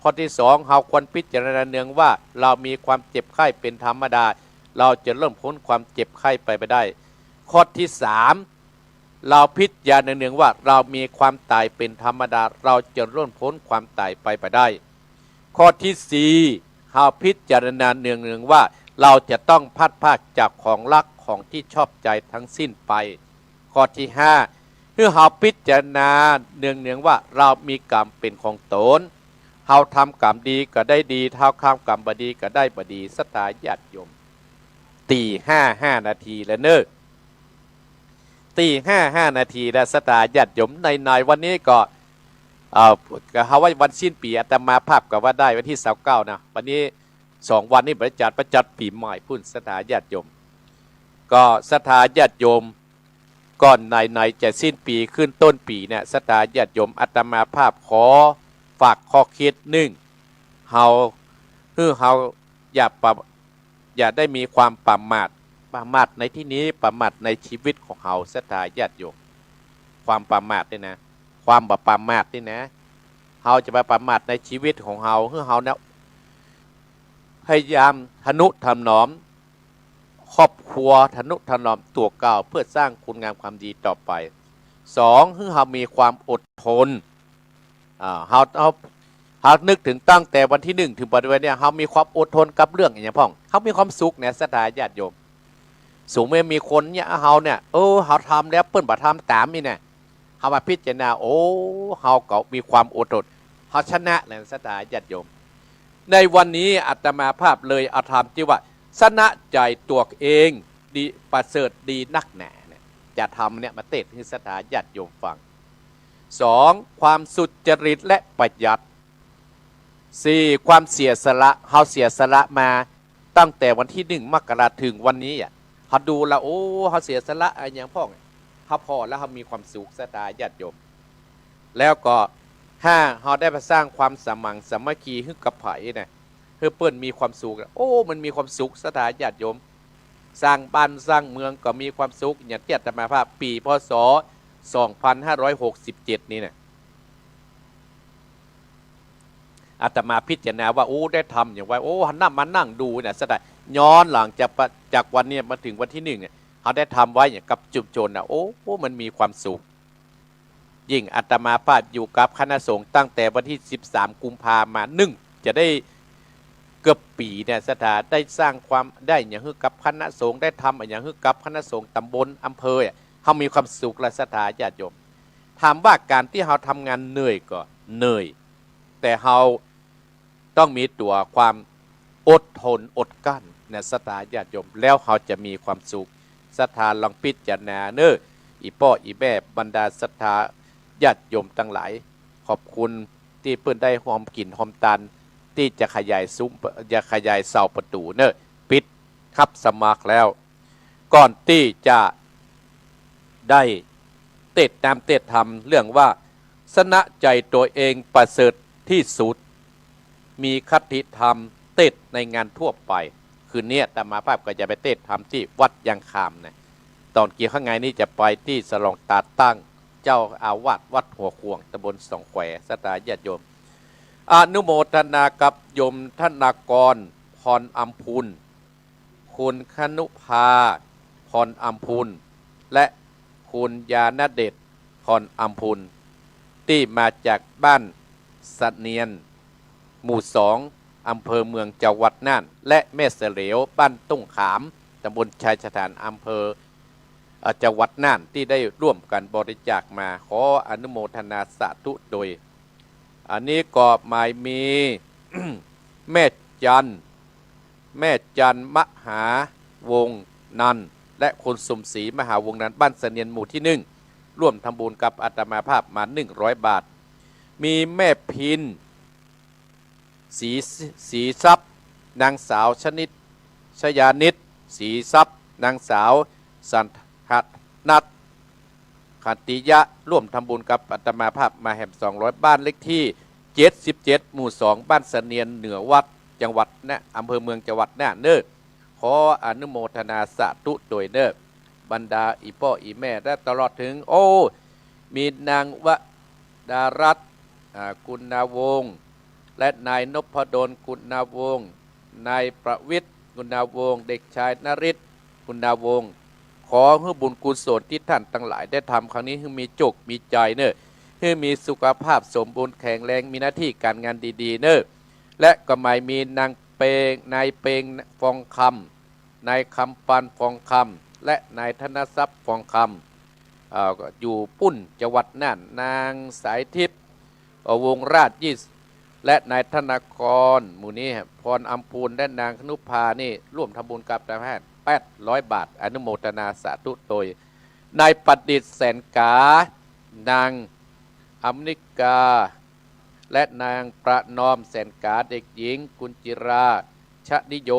S1: ข้อที่2เฮาควรพิจารณาเนืองว่าเรามีความเจ็บไข้เป็นธรรมดาเราจะล่วงพ้นความเจ็บไข้ไปไม่ได้ข้อที่3เราพิจารณาเนืองว่าเรามีความตายเป็นธรรมดาเราจะล่วงพ้นความตายไปไม่ได้ข้อที่4เฮาพิจารณาเนืองว่าเราจะต้องพัดภาคจากของรักของที่ชอบใจทั้งสิ้นไปข้อที่5คือเฮาพิจารณาเนืองว่าเรามีกรรมเป็นของตนเฮาทำกรรมดีก็ได้ดีเฮาทำกรรมบดีก็ได้บดีศรัทธาญาติโยมตี5 นาทีแล้วเนอะตี5 นาทีแล้วศรัทธาญาติโยมในวันนี้ก็เฮาว่าวันสิ้นปีอาตมาภาพก็ว่าได้วันที่29นะวันนี้2วันนี้ประจัดปีใหม่พุ่นศรัทธาญาติโยมก็ศรัทธาญาติโยมก่อนในจะสิ้นปีขึ้นต้นปีเนี่ยศรัทธาญาติโยมอาตมาภาพขอฝากข้อคิด1เฮาอย่าได้มีความประมาทในที่นี้ประมาทในชีวิตของเฮาศรัทธาญาติโยมความประมาทนี่นะความบ่ประมาทนี่นะเฮาจะไปประมาทในชีวิตของเฮาเฮาเนี่ยพยายามทนุถนอมครอบครัวทนุถนอมตัวเก่าเพื่อสร้างคุณงามความดีต่อไป2คือเฮามีความอดทนเฮา หากนึกถึงตั้งแต่วันที่1ถึงปัจจุบันเนี่ยเขามีความอดทนกับเรื่องอย่างนี้พ่องเขามีความสุขเนี่ยศรัทธาญาติโยมสูงเมื่อมีคนเนี่ยเขาเนี่ยเขาทำแล้วเปิ้นบ่ทำตามนี่เนี่ยเขามาพิจารณาโอ้เขาก็มีความอดทนเขาชนะเลยศรัทธาญาติโยมในวันนี้อาตมาภาพเลยเอาธรรมที่ว่าชนะใจตัวเองดีประเสริฐดีนักหนาเนี่ยจะทำเนี่ยมาเทศให้ศรัทธาญาติโยมฟัง2ความสุจริตและประหยัด4ความเสียสละเขาเสียสละมาตั้งแต่วันที่1 มกราคมถึงวันนี้อ่ะเขาดูแล้วโอ้เขาเสียสละอะไรอย่างพ่อเขาพอแล้วเขามีความสุขศรัทธาญาติโยมแล้วก็5เขาได้มาสร้างความสมัครสามัคคีให้กับไผ่เนี่ยเพื่อเปิ้นมีความสุขโอ้มันมีความสุขศรัทธาญาติโยมสร้างบ้านสร้างเมืองก็มีความสุขอย่างที่อาตมาภาพปีพศ2567นี่เนี่ยอาตมาพิจารณาว่าโอ้ได้ทำอย่างไรโอ้หันหน้ามานั่งดูเนี่ยสดย้อนหลังจากวันนี้มาถึงวันที่1เนี่ยเขาได้ทำไว้อย่างกับจุมโจรนะโอ้มันมีความสุขยิ่งอาตมาภาพอยู่กับคณะสงฆ์ตั้งแต่วันที่13 กุมภาพันธ์มาจะได้เกือบปีเนี่ยสถาได้สร้างความได้อย่างฮึกับคณะสงฆ์ได้ทำอย่างฮึกับคณะสงฆ์ตำบลอำเภอเขามีความสุขและศรัทธาญาติโยมถามว่าการที่เขาทำงานเหนื่อยก็เหนื่อยแต่เขาต้องมีตัวความอดทนอดกั้นในศรัทธาญาติโยมแล้วเขาจะมีความสุขศรัทธาลองพิจารณาอีพ่ออีแม่บรรดาศรัทธาญาติโยมทั้งหลายขอบคุณที่เพิ่นได้หอมกลิ่นหอมตันที่จะขยายซุ้มจะขยายเสาประตูปิดครับสมัครแล้วก่อนที่จะได้เตะนำเตะทำเรื่องว่าชนะใจตัวเองประเสริฐที่สุดมีคติธรรมเตะในงานทั่วไปคืนนี้อาตมาภาพก็จะไปเตะทำที่วัดยังคามนะตอนเกี่ยวข้างในนี้จะไปที่สลองตาตั้งเจ้าอาวาสวัดหัวขวงตำบลสองแควศรัทธาญาติโยมอนุโมทนากับโยมธนากรพรอัมพุนคุณคนุภาพรอัมพุนและคุณยาณเดชพรอัมพุนที่มาจากบ้านสะเนียนหมู่2อำเภอเมืองจังหวัดน่านและแม่เสเหลวบ้านตุ้งขามตำบลชายสถานอำเภอจังหวัดน่านที่ได้ร่วมกันบริจาคมาขออนุโมทนาสาธุโดยอันนี้ก็หมายมี แม่จันมหาวงนันและคนสมศรีมหาวงนันบ้านเสนียนหมู่ที่1ร่วมทำบุญกับอาตมาภาพมา100 บาทมีแม่พินสีทรัพย์นางสาวชยานิตสีทรัพย์นางสาวสันนัทขันติยะร่วมทำบุญกับอาตมาภาพมาแห่ม200บ้านเลขที่77หมู่2บ้านเสนียนเหนือวัดจังหวัดอำเภอเมืองจังหวัดน่านขออนุโมทนาสาธุโดยบรรดาอีพ่ออีแม่และตลอดถึงมีนางวดารัตน์กุณาวงศ์และนายนพดลกุณาวงศ์นายประวิทย์กุณาวงศ์เด็กชายนฤทธิ์กุณาวงศ์ขอให้บุญกุศลที่ท่านทั้งหลายได้ทำครั้งนี้ให้มีจุกมีใจให้มีสุขภาพสมบูรณ์แข็งแรงมีหน้าที่การงานดีๆและก็หมายมีนางเปงนายเปงฟองคำนายคำปันฟองคำและนายธนทรัพย์ฟองคำอยู่ปุ้นจังหวัดน่านนางสายทิพย์วงราชและนายธนากรหมู่นี้พรอัมพูนและนางคนุภานี่ร่วมทำบุญกับทหาร800 บาทอนุโมทนาสาธุโดยนายประดิษฐ์แสนกานางอมนิกาและนางประนอมแสนกาเด็กหญิงกุญจิราชนิโย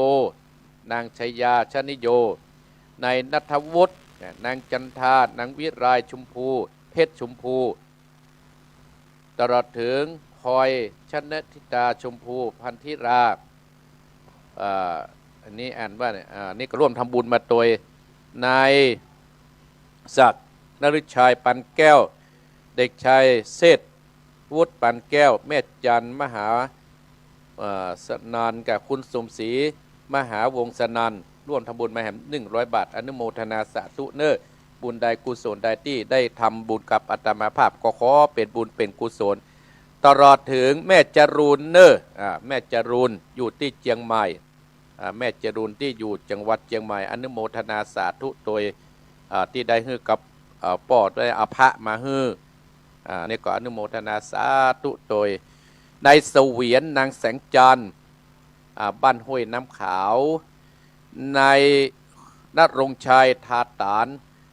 S1: นางชยาชนิโยนายณัฐวุฒินางจันทานางวิรายชุมพูเพชรชุมพูตลอดถึงพลอยชนทิตาชมพูพันธิราอันนี้อ่านว่านี่ก็ร่วมทำบุญมาโดยนายศักดิ์นฤชัยปันแก้วเด็กชายเศษวุฒิปันแก้วแม่จันมหาสนานกับคุณสมศรีมหาวงศนันร่วมทำบุญมาแห่ง100 บาทอนุโมทนาสาธุบุญใดกุศลใดที่ได้ทำบุญกับอาตมาภาพก็ขอเป็นบุญเป็นกุศล ตลอดถึงแม่จรูนเนอแม่จรูนอยู่ที่เชียงใหม่แม่จรูนที่อยู่จังหวัดเชียงใหม่อนุโมทนาสาธุโดยที่ได้ฮื้อกับป่อได้อภะมาฮื้อนี่ก็อนุโมทนาสาธุโดยในเสวียนนางแสงจันทร์บ้านห้วยน้ำขาวในนรงชัยทาตาน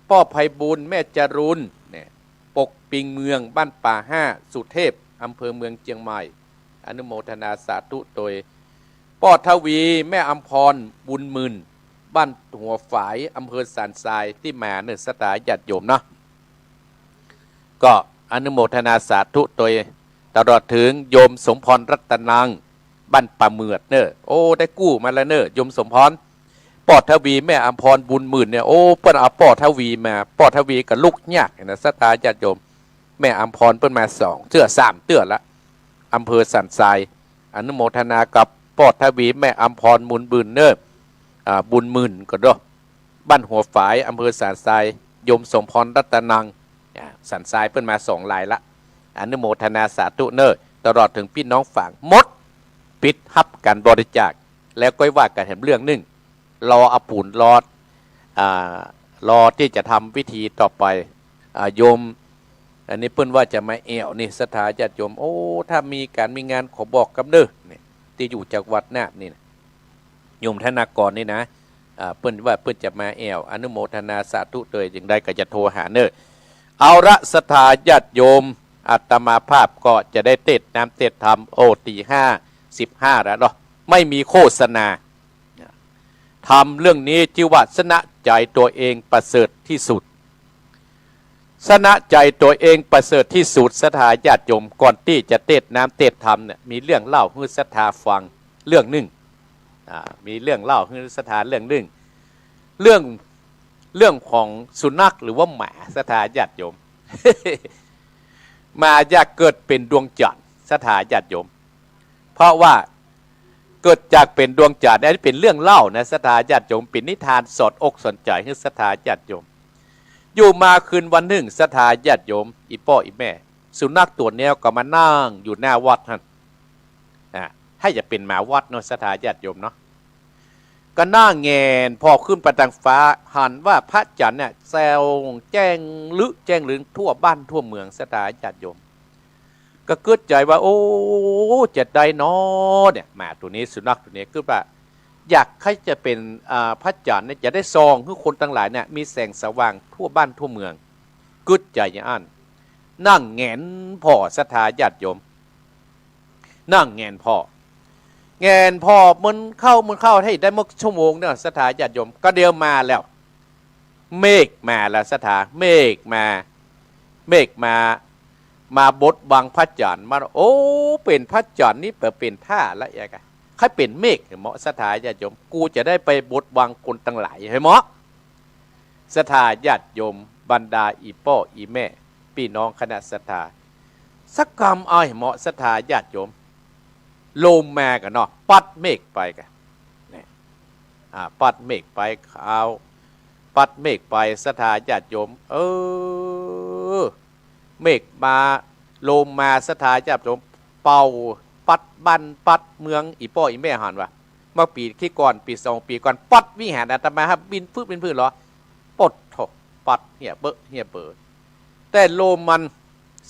S1: พ่อไพบุญแม่จรูนเนี่ยปกปิงเมืองบ้านป่าห้าสุเทพอำเภอเมืองเชียงใหม่อนุโมทนาสาธุโดยป้อทวีแม่อำพรบุญมื่นบ้านหัวฝายอำเภอสันทรายที่มาเนื้อสถาญาติโยมเนาะก็อนุโมทนาสาธุโดยตลอดถึงโยมสมพรรัตนังบ้านป่าเมือดเนอะโอ้ได้กู้มาแล้วเนอะโยมสมพรป้อทวีแม่อำพรบุญมื่นเนี่ยโอ้เปิ้นเอาป้อทวีมาป้อทวีกับลูกยากนะสถาญาติโยมแม่อำพรเปิ้นมา2เตื้อ3เตื้อละอำเภอสันทรายอนุโมทนากับป้อทวีแม่อำพรบุญมื่นเนอะบุญมื่นก็ด้วยบ้านหัวฝายอำเภอสันทรายโยมสมพรรัตนังสันทรายเปิ้นมา2ลายละอนุโมทนาสาธุเนอะตลอดถึงพี่น้องฝั่งมดปิดฮับกันบริจาคแล้วก็ว่ากันเห็นเรื่องนึงรอเอาปูนรอที่จะทำวิธีต่อไปโยมอันนี้เปิ้นว่าจะมาแอวนี่สถาญาติโยมโอ้ถ้ามีการมีงานขอบอกกับเด้อนี่ที่อยู่จากวัดน่ะนี่นะโยมธนากรนี่นะเปิ้นว่าเปิ้นจะมาแอวอนุโมทนาสาธุเลยจึงได้ก็จะโทรหาเด้อเอาละสถาญาติโยมอาตมาภาพก็จะได้เทศน้ำเทศธรรมโอ้ตี5:15แล้วเนาะไม่มีโฆษณาทำเรื่องนี้ชื่อว่าชนะใจตัวเองประเสริฐที่สุดชนะใจตัวเองประเสริฐที่สุดสถาญาติโยมก่อนที่จะเทศน้ำเทศธรรมเนี่ยมีเรื่องเล่าให้ศรัทธาฟังเรื่องหนึ่งมีเรื่องเล่าให้ศรัทธาเรื่องหนึ่งเรื่องของสุนัขหรือว่าหมาศรัทธาญาติโยม มาอยากเกิดเป็นดวงจันทร์ศรัทธาญาติโยมเพราะว่าเกิดจากเป็นดวงจันทร์นี่เป็นเรื่องเล่านะศรัทธาญาติโยมเป็นนิทานสอดอกสนใจให้ศรัทธาญาติโยมอยู่มาคืนวันหนึ่งศรัทธาญาติโยมอีพ่ออีแม่สุนัขตัวแนวก็มานั่งอยู่หน้าวัดท่านให้จะเป็นหมาวัดเนาะศรัทธาญาติโยมเนาะก็นั่งแงนพอขึ้นไปทางฟ้าหันว่าพระจันทร์เนี่ยแซวแจ้งลึงทั่วบ้านทั่วเมืองศรัทธาญาติโยมก็เกิดใจว่าโอ้จะได้นอเนี่ยหมาตัวนี้สุนัขตัวนี้คือว่าอยากให้จะเป็นพระจันทร์เนี่ยจะได้ซองให้คนทั้งหลายเนี่ยมีแสงสว่างทั่วบ้านทั่วเมืองกึดใจอย่างนั้นนั่งแงนพ่อศรัทธาญาติโยมนั่งแงนพ่อมันเข้าให้ได้เมื่อชั่วโมงเนี่ยศรัทธาญาติโยมก็เดียวมาแล้วเมฆมาแล้วศรัทธาเมฆมาบดบังพระจันทร์มาโอ้เป็นพระจันทร์นี่เป็นท่าละยังไงใครเป็นเมฆเหมาะศรัทธาญาติโยมกูจะได้ไปบดบังคนตั้งหลายให้เหมาะศรัทธาญาติโยมบรรดาอีพ่ออีแม่พี่น้องคณะศรัทธาสักกรรมเอาให้เหมาะศรัทธาญาติโยมลมมากันเนาะปัดเมฆไปกันเนี่ยปัดเมฆไปขาวปัดเมฆไปศรัทธาญาติโยมเมฆมาลมมาศรัทธาญาติโยมเป่าปัดบ้านปัดเมืองอีพ่ออีแม่หันวะเมื่อปีที่ก่อนปี2 ปีก่อนปัดวิหารอาตมาครับบินฟื้นเป็นพื้นเหรอปดถกปัดเหี่ยเบอแต่ลมมัน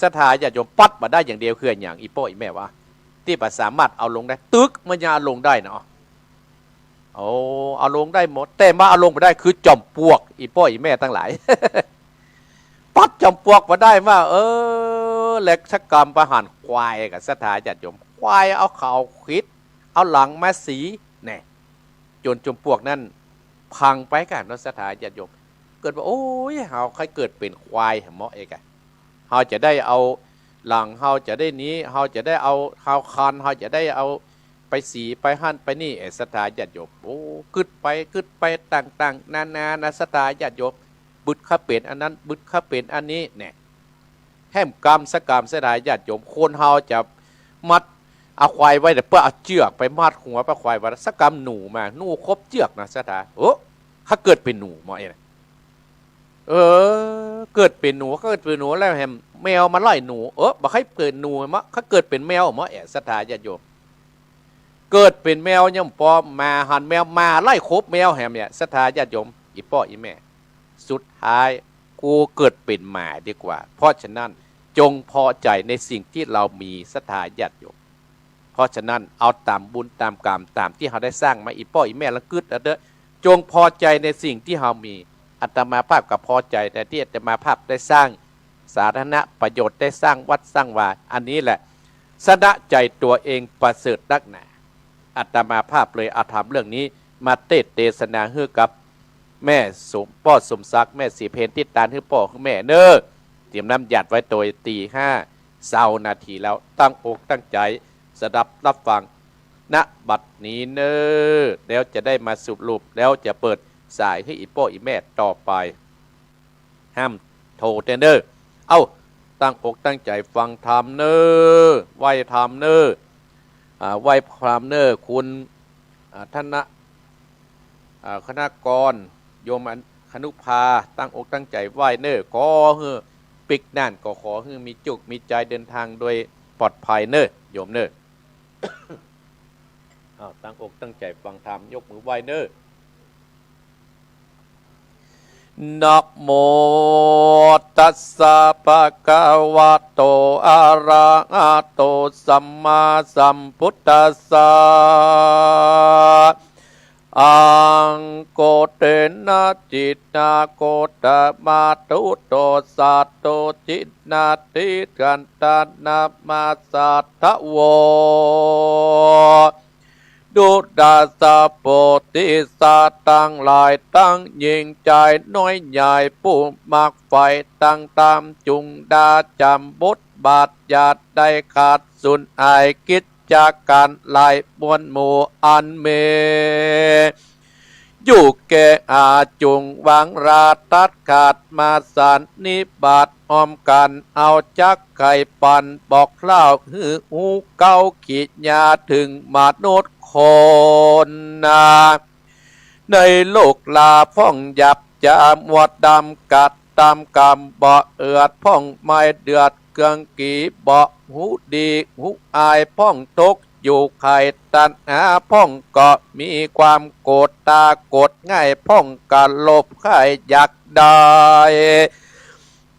S1: ศรัทธาญาติโยมปัดมาได้อย่างเดียวคืออย่างอีพ่ออีแม่วะที่ปสามารถเอาลงได้ตึกมันยังเอาลงได้เนาะเอาลงได้หมดแต่มาเอาลงมาได้คือจอมปวกอีพ่ออีแม่ทั้งหลาย ปัดจอมปวกมาได้ว่าแหลกชกรรมประหารควายกับศรัทธาญาติโยมควายเอาเข่าคิดเอาหลังมาสีเนี่ยจนจอมปวกนั่นพังไปกันเนาะศรัทธาญาติโยมเกิดว่าโอ้ยเฮาใครเกิดเป็นควายเหมาะเอกเฮาจะได้เอาหลังเฮาจะได้นี้เฮาจะได้เอาเฮาคันเฮาจะได้เอาไปสีไปหั่นไปนี่ศรัทธาญาติโยมโอ้กึดไปต่างๆนานานะศรัทธาญาติโยมบึดข้าเป็นอันนั้นบึดข้าเป็นอันนี้เนี่ยแห่มกรรมสกรรมศรัทธาญาติโยมคนเฮาจะมัดเอาควายไว้แต่เพื่อเอาเชือกไปมัดหัวปลาควายไว้สกรรมหนูมาหนูครบเชือกนะศรัทธาโอ้ถ้าเกิดเป็นหนูหมอเอง เออเกิดเป็นหนูก็เกิดเป็นหนูแล้วแฮมแมวมาไล่หนูบ่ให้เกิดหนูมะเขาเกิดเป็นแมวมะศรัทธาญาติโยมเกิดเป็นแมวยังปอมาหันแมวมาไล่คบแมวแฮมเนี่ยศรัทธาญาติโยมอีพ่ออีแม่สุดท้ายกูเกิดเป็นหมาดีกว่าเพราะฉะนั้นจงพอใจในสิ่งที่เรามีศรัทธาญาติโยมเพราะฉะนั้นเอาตามบุญตามกรรมตามที่เราได้สร้างมาอีพ่ออีแม่ละกึดเด้อจงพอใจในสิ่งที่เรามีอาตมาภาพกับพอใจแต่ที่อาตมาภาพได้สร้างสาธารณประโยชน์ได้สร้างวัดสร้างวาอันนี้แหละสนะใจตัวเองประเสริฐนักหนาอาตมาภาพเลยเอาทำเรื่องนี้มาเทศนาให้กับแม่สมพ่อสมศักดิ์แม่สีเพนติดตานให้พ่อแม่เนอเตรียมน้ำหยัดไว้ตัวตี5เศร้านาทีแล้วตั้งอกตั้งใจสดับรับฟังณบัดนี้เนอแล้วจะได้มาสรุปแล้วจะเปิดสายให้อีพ่ออีแม่ต่อไปห้ามโทรเนอเอ้าตั้งอกตั้งใจฟังธรรมเนอไหวธรรมเนอไหวพรามเนอคุณท่านคณกรโยมคณุภาตั้งอกตั้งใจไหวเนอขอเฮือปิกนั่นก็ขอเฮือมีจุกมีใจเดินทางโดยปลอดภัยเนอโยมเนอ ตั้งอกตั้งใจฟังธรรมยกมือไหวเนอนะโมตัสสะภะคะวะโตอะระหะโตสัมมาสัมพุทธัสสะอังโกเตนะจิตนาโกตมาตุโตสัตโตจิตนาติกันตานามาสัทธโวดุดาสะโพธิสัตว์ตั้งหลายตั้งยิงใจน้อยใหญ่ผู้มักไฟตั้งตามจุงดาจำบทบาทญาติได้ขาดสุนอายกิจจากการไล่บวนหมู่อันเมอยู่แก่อาจุงหวังราตัดขาดมาสันนิบาตอ้อมกันเอาจักไข่ปันบอกเล่าหือหูเก้าขีดยาถึงมาโนดคนนาในโลกลาพ่องหยับจามวดดำกัดตามกรรมบ่เอือดพ่องไม่เดือดเกืองกีบ่หูดีหูอายพ่องตกอยู่ไข่ตันหาพ่องก็มีความโกรธตาโกรธง่ายพ่องกันลบไข่อยากได้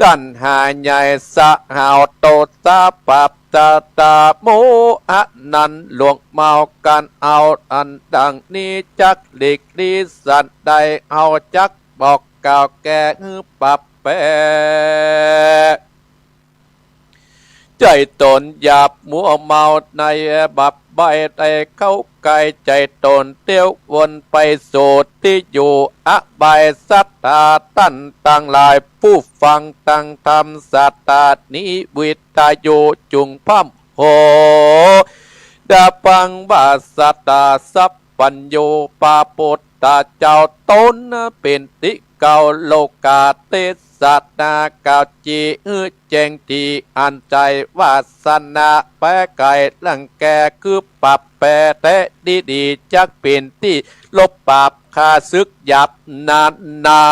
S1: ตันหาใหญ่สะหาวโตสาปับตาโมอะนันหลวงเมากันเอาอันดังนี้จักหลีกลีสัตว์ใดเอาจักบอกกล่าวแก่ฮือปับแปใจตนหยาบมัวเมาในบับใบแต่เข้าไกลใจตนเตี้ยววนไปโสดที่อยู่อบายสัตตาตั้นตั้งหลายผู้ฟังตั้งธรรมสัตตานิวิตาโยจุงพัมโหดาปังบาสัตตาสัพปัญโยปาปุตตาเจ้าตนเป็นติเก่าโลกาเตสัตนาเก่าจีแจงทีอันใจวาสนาแปไก่ลังแกคือปรับแปรแต่ดีจักเป็นที่ลบปราบคาซึกหยับนา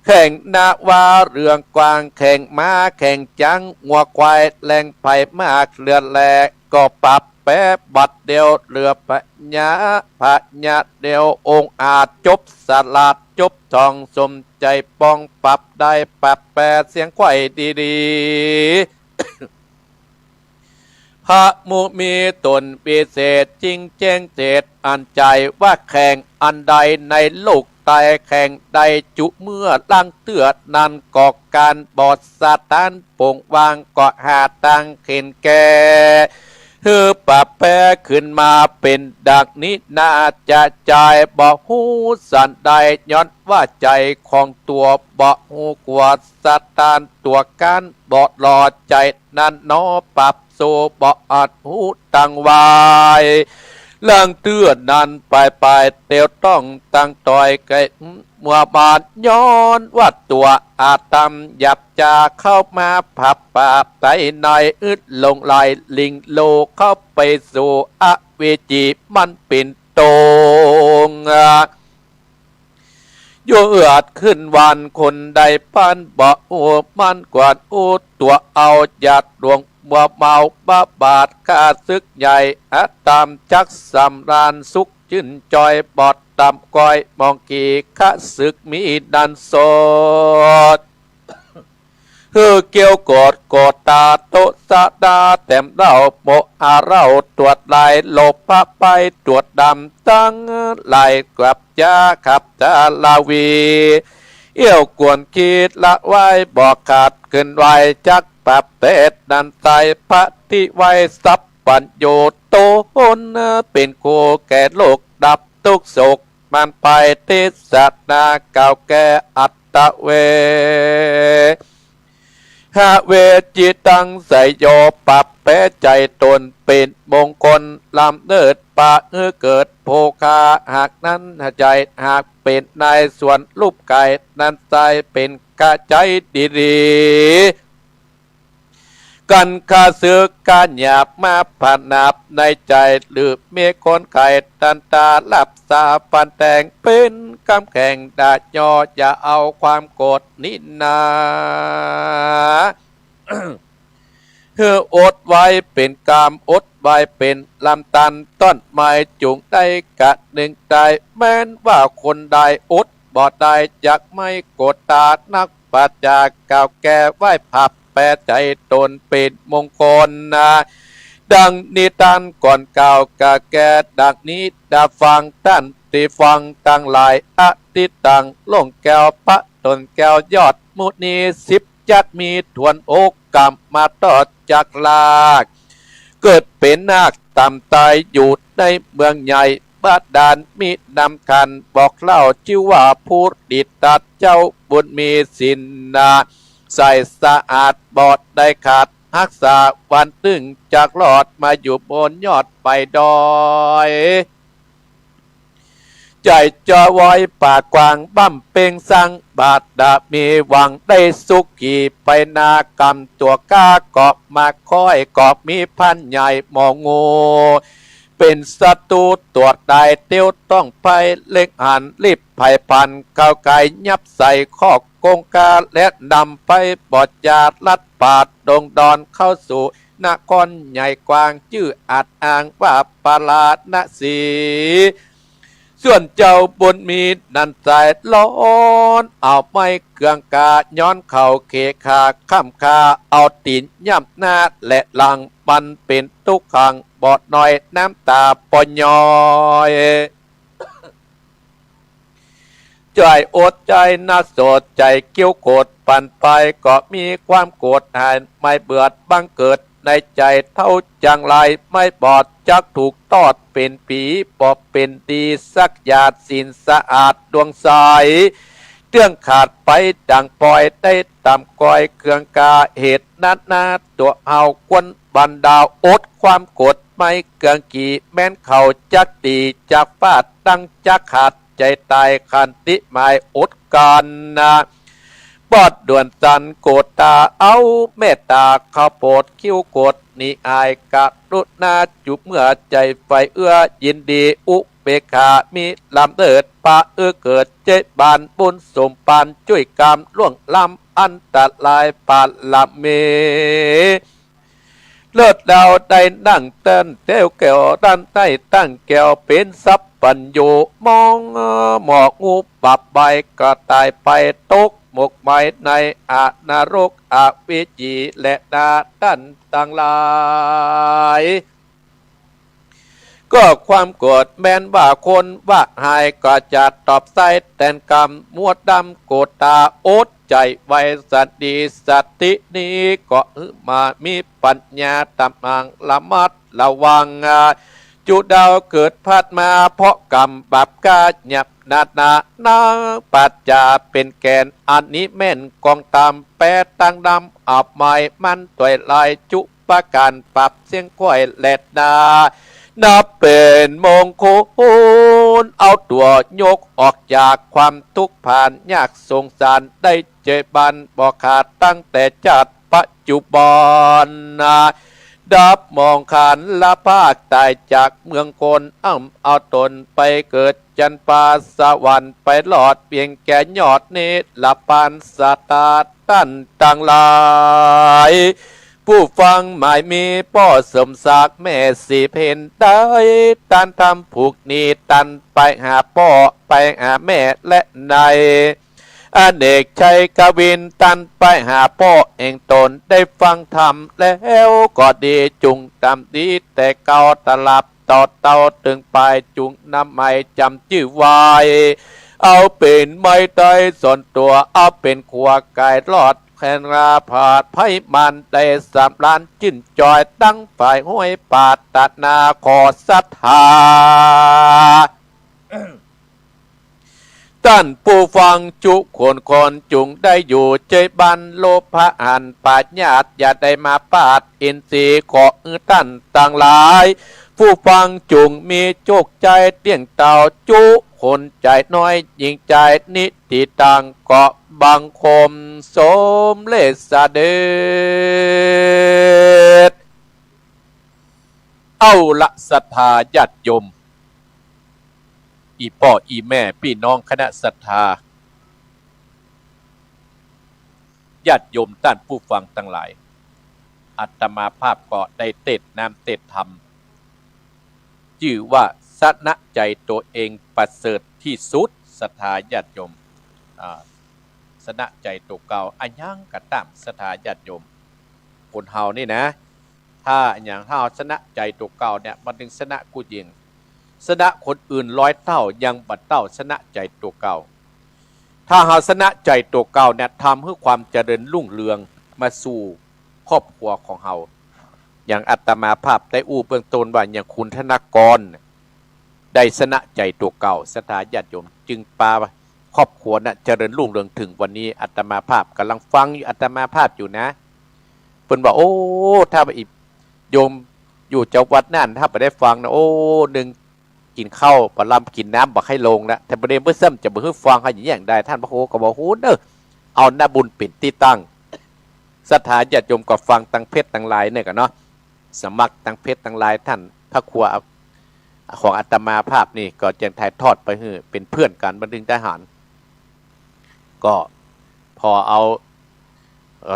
S1: แข่งนาวาเรื่องกวางแข่งม้าแข่งจังงัวควายแรงไผ่มากเลือดแหลกก็ปรับแปรบัดเดียวเรือปัญญาเดียวองค์อาจจบสลัดจบทองสมใจปองปรับได้ปรับแปรเสียงไข่ดีพระมุมีตนพิเศษจริงแจ้งเจตอันใจว่าแข่งอันใดในโลกตายแข่งใดจุเมื่อลังเตือดนันก่อการบอดสาตานโป่งวางเกาะหาตังเข็นแก่ปรับแปรขึ้นมาเป็นดักนี้น่าจะใจบอกหูสันใดย้อนว่าใจของตัวบอกหูกว่าสาตานตัวการบอกหลอดใจนั้นนอปรับโซบอกอัดหูตั้งวายเรื่องเตือนนั้นไปเตียวต้องตั้งต่อยไกมัวบาดย้อนว่าตัวอาตมหยับจะเข้ามาผับปาบไตในอึดลงไหลลิงโลเข้าไปสู่อเวจีมันเป็นตรงโ โยเอือดขึ้นวันคนใดพันบ่โอมันกวาดโอตัวเอาหยาดดวงบัวเมาบ้าบาดข้าศึกใหญ่อัตตามจักสำราญสุขชื่นจอยบอดตามก้อยมองกีข้าศึกมีดันโสดเกี่ยวกดกดตาโตสะดาแต้มเล่าโมอาเราตรวจลายโลภะไปตรวจดำตั้งลายกลับยาขับจาลาวีเอี่ยวกวนคิดละไว้บอกขาดขึ้นไว้จักปับเป็ดนันไตพระที่ไว้สับปัญโยโตนเป็นโคแก่โลกดับทุกโศกมันไปเทศนาเก่าแก่อัตตะเวหาเวจิตังใสโยปับแปะใจตนเป็นมงคลลำเนิดปะเกิดโภคาหากนั้นใจหากเป็นนายส่วนรูปไก่นั้นใจเป็นกะใจดีกันคาซึกการหยาบมาผ่านนับในใจหรือเมฆคนไก่ตันตาลับสาปันแต่งเป็นกำแข่งดาดยออย่าเอาความโกรธนินนาอดไว้เป็นกามอดไว้เป็นลำตันต้นไม้จุงได้กะหนึ่งได้แม้นว่าคนใดอดบ่ได้จักไม่โกรธตานักปัจจากเก่าแก่ไหว้ผับแปรใจตนเป็นมงคลนะดังนิทานก่อนเก่ากะแก่ดังนี้ดาฟังท่านที่ฟังตั้งหลายอติตังลงแก้วพระตนแก้วยอดมุนี10จักมีทวนโอกกรรมมาต่อจากลากเกิดเป็นนาคต่ำตายอยู่ในเมืองใหญ่บาดาลมีนำคันบอกเล่าชื่อว่าผู้ดิตัดเจ้าบุญมีสินนาใส่สะอาดบอดได้ขาดรักษาวันตึงจากหลอดมาอยู่บนยอดไปดอยใจจอวอยปากกวางบั้มเป่งสังบาดดามีหวังได้สุขีไปนากรรมตัวก้าเกาะมาค่อยเกาะมีพันใหญ่มองงูเป็นศัตรูตรวจได้เตี้ยวต้องไปเล็กหันรีบไผ่พันเข้าไก่ยับใส่ข้อกงกาและนำไปบอดยาลัดปาดดงดอนเข้าสู่นครใหญ่กวางชื่ออาจอ้างว่าปาลาณสีส่วนเจ้าบุญมีนันใจร้อนเอาไม้เครื่องกาย้อนเข่าเคขาข้ามคาเอาตีนย่ำหน้าและหลังมันเป็นทุกขังบอดหน่อยน้ำตาปอยอย ใจอดใจน่าโสดใจเกี้ยวโกรธปั่นไปก็มีความโกรธหายไม่เบื่อบังเกิดในใจเท่าจังไรไม่บอดจักถูกตอดเป็นผีปอบเป็นดีสักหยาดสินสะอาดดวงใสเรื่องขาดไปดังปล่อยได้ตามกอยเครื่องกาเหตุนั้นนาตัวเอาควนบันดาอดความโกรธไม่เกืองกี่แม้นเขาจักตีจากฟาดตั้งจักขาดใจตายขันติหมายอดกันนะบอดด่วนจันโกรธตาเอาเมตตาข้าโปรดคิ้วโกรธนิอายกะรุณาจุบเมื่อใจไฟเอื้อยินดีอุเบกขามีลำเดิดปะเกิดเจบานบุญสมปานช่วยกรรมล่วงล้ำอันตรายปานละเมเลิศดาวได้นั่งเต้นเต้วแก้วด้านใต้ตั้งแก้วเป็นซับปัญโยมองหมอกงูปับใบก็ตายไปตกหมกไม้ในนรกอวิจีและนาดันต่างหลายก็ความโกรธแม้นว่าคนว่าหายก็จะตอบใส่แต่นกรรมมวดดำโกรธตาอดใจไว้สัตดีสตินี้ก็มามีปัญญาตำอังละมัดระวังจุดาวเกิดพัดมาเพราะกรรมบาปกาหยับนาปัจจาเป็นแกนอันนี้แม่นกองตามแปดตั้งดำอาบไม้มันตัวลายจุประการปรับเสียงก้อยแลดดานับเป็นมงคลเอาตัวยกออกจากความทุกข์ผ่านยากสงสารได้เจบันบ่ขาดตั้งแต่จัดปัจจุบัน ดับมองขันละภาคตายจากเมืองคนเอาตนไปเกิดจันปาสวรรค์ไปหลอดเพียงแก่ยอดเนตรละปานสตาตั้นต่างหลายผู้ฟังหมายมีป้อสมศักดิ์แม่สีเพนได้ตันทำผูกนีตันไปหาป้อไปหาแม่และนายอเนกชัยกวินตันไปหาพ่อเองตนได้ฟังธรรมแล้วก็ดีจุงตามดีแต่เก่าตลับต่อเตาตึงไปจุงนำไม่จำชื่อไว้เอาเป็นไม่ได้ส่วนตัวเอาเป็นขัวไก่รอดแคนราผาดไพ่มันได้3 ล้านจิ้นจอยตั้งฝ่ายห้วยปาดตัดนาขอศรัทธาท่านผู้ฟังจุคนจุงได้อยู่เจบันโลภะหันปาดญาติอย่าได้มาปาดอินทรีย์ขอท่านต่างหลายผู้ฟังจุงมีโชคใจเตี้ยงเต่าจุคนใจน้อยยิ่งใจนิติตังเกาะบังคมสมเลสเดชเอาละศรัทธาญาติโยมอีพ่ออีแม่พี่น้องคณะศรัทธาญาติโยมท่านผู้ฟังทั้งหลายอาตมาภาพก็ได้เทศนามเทศธรรมชื่อว่าสนะใจตัวเองประเสริฐที่สุดศรัทธาญาติโยมสนะใจตัวเก่าอันยังกระตามศรัทธาญาติโยมคนเฮานี่นะถ้าอย่างเฮาสนะใจตัวเก่าเนี่ยมันถึงสนะกูยิงชนะคนอื่น100 เท่ายังบัดเท่าชนะใจตัวเก่าถ้าหาชนะใจตัวเก่าเนี่ยทำให้ความเจริญรุ่งเรืองมาสู่ครอบครัวของเฮาอย่างอาตมาภาพได้อู้เบื้องต้นว่าอย่างคุณธนากรได้ชนะใจตัวเก่าศรัทธาญาติโยมจึงปาครอบครัวน่ะเจริญรุ่งเรืองถึงวันนี้อาตมาภาพกำลังฟังอยู่อาตมาภาพอยู่นะเพิ่นว่าโอ้ถ้าอีโยมอยู่เจ้าวัดนั่นถ้าไปได้ฟังนะโอ้1กินข้าวปลากินน้ำบักให้ลงนะแต่ประเด็นเมื่อซ้ำจะมาให้ฟังให้อย่างใดท่านพระโคก็บอกโหเด้อเอาหน้าบุญเป็นที่ตั้งศรัทธาญาติโยมก็ฟังตั้งเพชรตั้งลายเนี่ยกันเนาะสมัครตั้งเพชรตั้งลายท่านพระครัวของอาตมาภาพนี่ก็จะถ่ายทอดไปให้เป็นเพื่อนกันบันทึงทหารก็พอเอา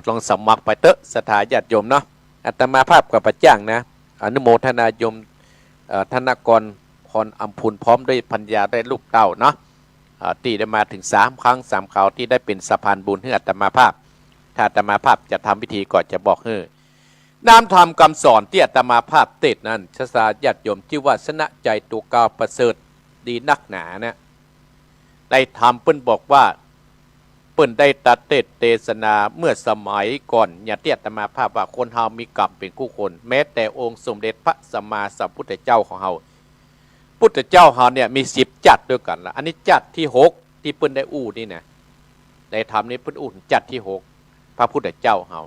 S1: ลองสมัครไปเตอะศรัทธาญาติโยมเนาะอาตมาภาพกับประจ้างนะอนุโมทนาโยมธนากรพรอัมพุนพร้อมด้วยพัญญาได้ลูกเต้าเนาะตีได้มาถึง3 ครั้ง 3 คราวที่ได้เป็นสะพานบุญให้อาตมาภาพถ้าอาตมาภาพจะทำพิธีก่อนจะบอกให้น้ำธรรมคำสอนที่อาตมาภาพเทศนั้นชะสาญาติโยมที่ว่าชนะใจตัวเก่าประเสริฐดีนักหนาเนี่ยได้ทำเปิ้นบอกว่าเปิ้นได้ตัดเทศนาเมื่อสมัยก่อนอย่าที่อาตมาภาพว่าคนเฮามีกรรมเป็นคู่คนแม้แต่องค์สมเด็จพระสัมมาสัมพุทธเจ้าของเฮาพุทธเจ้าเฮาเนี่ยมี10 จัดด้วยกันละอันนี้จัดที่6ที่เปิ้นได้อู้นี่นะได้ทำนี้เปิ้นอู้จัดที่6พระพุทธเจ้าเฮา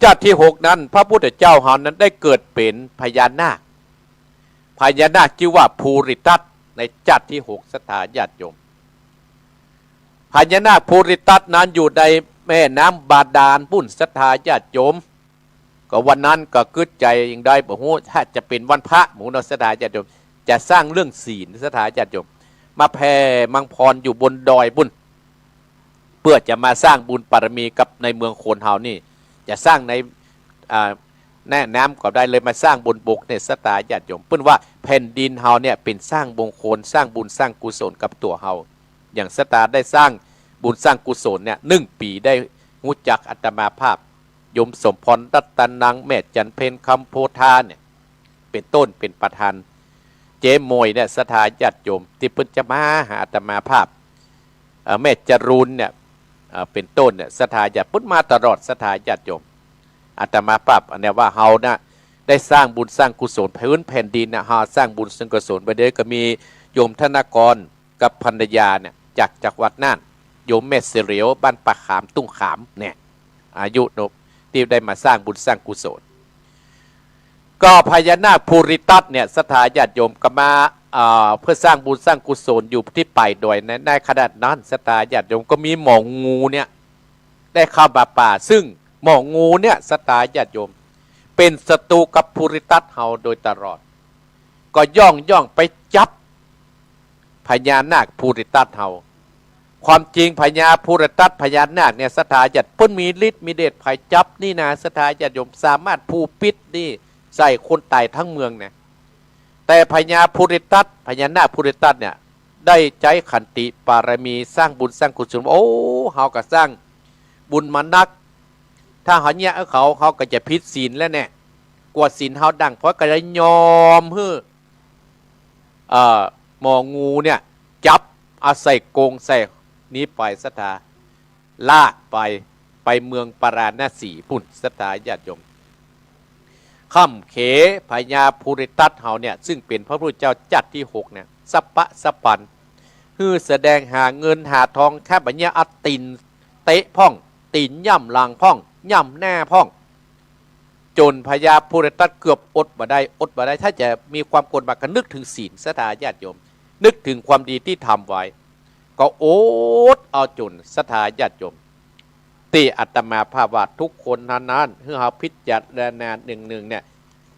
S1: จัดที่6นั้นพระพุทธเจ้าเฮานั้นได้เกิดเป็นพญานาคชื่อว่าภูริทัตในจัดที่6ศรัทธาญาติโยมพญานาคภูริทัตนั้นอยู่ในแม่น้ำบาดาลปุ้นศรัทธาญาติโยมก็วันนั้นก็กึศใจอย่างใดบ่ฮู้ถ้าจะเป็นวันพระหมู่นศรัทธาญาติโยมจะสร้างเรื่องศีลศรัทธาญาติโยมมาแผ่มังพรอยู่บนดอยบุญเพื่อจะมาสร้างบุญบารมีกับในเมืองโคนเฮานี่จะสร้างในแน่น้ำก็ได้เลยมาสร้างบนบกเนี่ยศรัทธาญาติโยมเพิ่นว่าแผ่นดินเฮาเนี่ยเป็นสร้างมงคลสร้างบุญสร้างกุศลกับตัวเฮาอย่างศรัทธาได้สร้างบุญสร้างกุศลเนี่ย1 ปีได้รู้จักอาตมาภาพโยมสมพรรัตนังแม่จันเพ็ญคำโพธาเนี่ยเป็นต้นเป็นประธานเจมวยเนี่ยศรัทธาญาติโยมที่เพิ่นจะมาหาอาตมาภาพแม่จรูนเนี่ยเป็นต้นเนี่ยศรัทธาญาติพุทธมาตลอดศรัทธาญาติโยมอาตมาภาพอันนี้ว่าเฮานะได้สร้างบุญสร้างกุศลพื้นแผ่นดินนะเฮาสร้างบุญสร้างกุศลไปเด้ก็มีโยมธนากรกับภรรยาเนี่ยจากจังหวัดน่านโยมแม่เสรียวบ้านปะขามตุ้งขามเนี่ยอายุนบที่ได้มาสร้างบุญสร้างกุศลก็พญานาคภูริทัตเนี่ยศรัทธาญาติโยมก็มาเพื่อสร้างบุญสร้างกุศลอยู่ที่ไปโดยในขณะนั้นศรัทธาญาติโยมก็มีหมองูเนี่ยได้เข้ามาป่าซึ่งหมองูเนี่ยศรัทธาญาติโยม เป็นศัตรูกับภูริทัตเฮาโดยตลอดก็ย่องไปจับพญานาคภูริทัตเฮาความจริงพญาภูริทัตพญานาคเนี่ยสถาญาติเพิ่นมีฤทธิ์มีเดชไผจับนี่นะสถาญาติโยมสามารถผูปิดนี่ใส่คนตายทั้งเมืองเนี่ยแต่พญาภูริทัตพญานาคภูริทัตเนี่ยได้ใจขันติปารมีสร้างบุญสร้างกุศลโอ้เฮาก็สร้างบุญมานักถ้าเฮาเนี่ยเขาก็จะผิดศีลแล้วเนี่ยกว่าศีลเฮาดังเพราะก็ได้ยอมฮื้อหมองูเนี่ยจับเอาใส่กรงใส่นี้ไปสถาลากไปเมืองปาราณสีปุ่นสถาญาติโยมค่ำเขพญาภูริทัตเฮาเนี่ยซึ่งเป็นพระพุทธเจ้าจัดที่6เนี่ยสัปปะสะปันฮือแสดงหาเงินหาทองแค่บัญญัติอัตตินเตะพ่องตีนย่ำลางพ่องย่ำหน้าพ่องจนพญาภูริทัตเกือบอดบ่ได้ถ้าจะมีความโกรธมากก็นึกถึงศีลสถาญาติโยมนึกถึงความดีที่ทำไว้ก็โอดเอาจนสถาญาติโยมตีอัตมาภาพว่าทุกคนนั้นเมื่อเราพิจารณาหนึ่งเนี่ย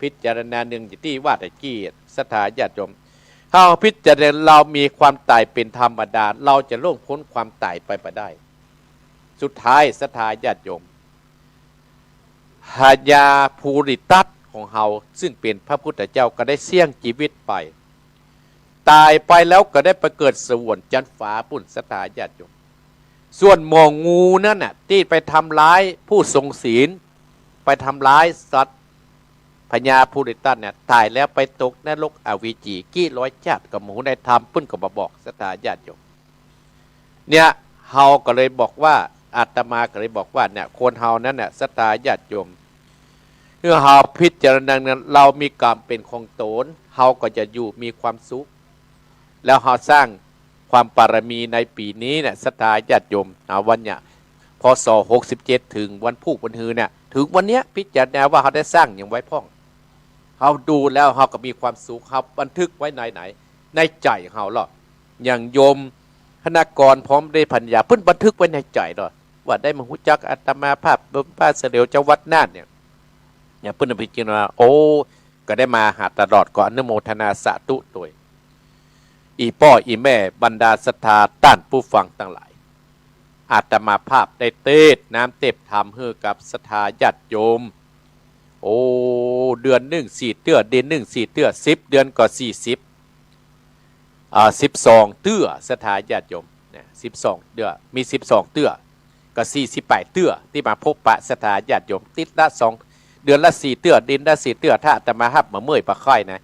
S1: พิจารณาหนึ่งที่ว่าแต่กี้สถาญาติโยมเราพิจารณาเรามีความตายเป็นธรรมดาเราจะล่วงพ้นความตายไปได้สุดท้ายสถาญาติโยมพญาภูริทัตของเราซึ่งเป็นพระพุทธเจ้าก็ได้เสี่ยงชีวิตไปตายไปแล้วก็ได้ไปเกิดสวรรค์จันฟ้าปุ่นสถาญาติโยมส่วนหมองูนั่นน่ะที่ไปทำร้ายผู้ทรงศีลไปทำร้ายสัตว์พญาภูริทัตเนี่ยตายแล้วไปตกนรกอวิจีกี่ร้อยชาติกับหมูในธรรมปุ่นก็มาบอกสถาญาติโยมเนี่ยเฮาก็เลยบอกว่าอาตมาก็เลยบอกว่าเนี่ยคนเฮานั้นน่ะสถาญาติโยมเมื่อเฮาพิจารณาเรามีกรรมเป็นของตนเฮาก็จะอยู่มีความสุขแล้วเฮาสร้างความปารมีในปีนี้เนี่ยศรัทธาญาติโยมวันเนี่ยพศ67ถึงวันพุธวันฮือเนี่ยถึงวันเนี้ยพิจารณาว่าเฮาได้สร้างอย่างไว้พ่องเฮาดูแล้วเฮาก็มีความสุขเฮาบันทึกไว้ไหนในใจเฮาหรออย่างโยมคณากรพร้อมได้ปัญญาเพิ่นบันทึกไว้ในใจหรอว่าได้มารู้จักอาตมาภาพพระเสด็จเจ้าวัดน่านเนี่ยเพิ่นพิจารณาโอ้ก็ได้มาหาตลอดก็อนุโมทนาสาธุด้วยอีพ่ออีแม่บรรดาศรัทธาต้านผู้ฟังทั้งหลายอาตมาภาพได้เทศน้ำเต็บธรรมให้กับศรัทธาญาติโยมโอ้เดือนหนึ่ง4เตื้อเดือนหนึ่ง4เตื้อ10เดือนก็4012เตื้อศรัทธาญาติโยมเนี่ย12เตื้อมี12เตื้อก็48เตื้อที่มาพบปะศรัทธาญาติโยมติดละ2เดือนละ4เตื้อเดือนละ4เตื้อถ้าอาตมาภาพมาเมื่อยปะค่อยนะ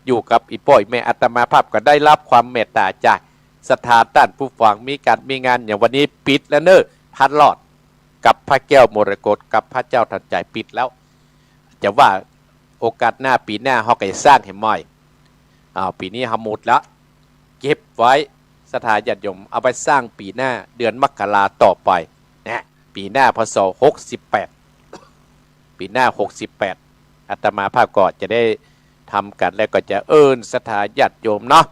S1: อยู่กับอีป่อยแม่อาตมาภาพก็ได้รับความเมตตาจากศรัทธาต้านผู้ฟังมีงานอย่างวันนี้ปิดแล้วเนอะพันหลอดกับพระแก้วมรกตกับพระเจ้าทันใจปิดแล้วจะว่าโอกาสหน้าปีหน้าเขาก็จะสร้างให้ใหม่ปีนี้เขาหมดแล้วเก็บไว้ศรัทธาญาติโยมเอาไปสร้างปีหน้าเดือนมกราต่อไปนะปีหน้าพศ68ปีหน้า68อาตมาภาพก็จะได้ทำกันแล้วก็จะศรัทธาญาติโยมเนาะ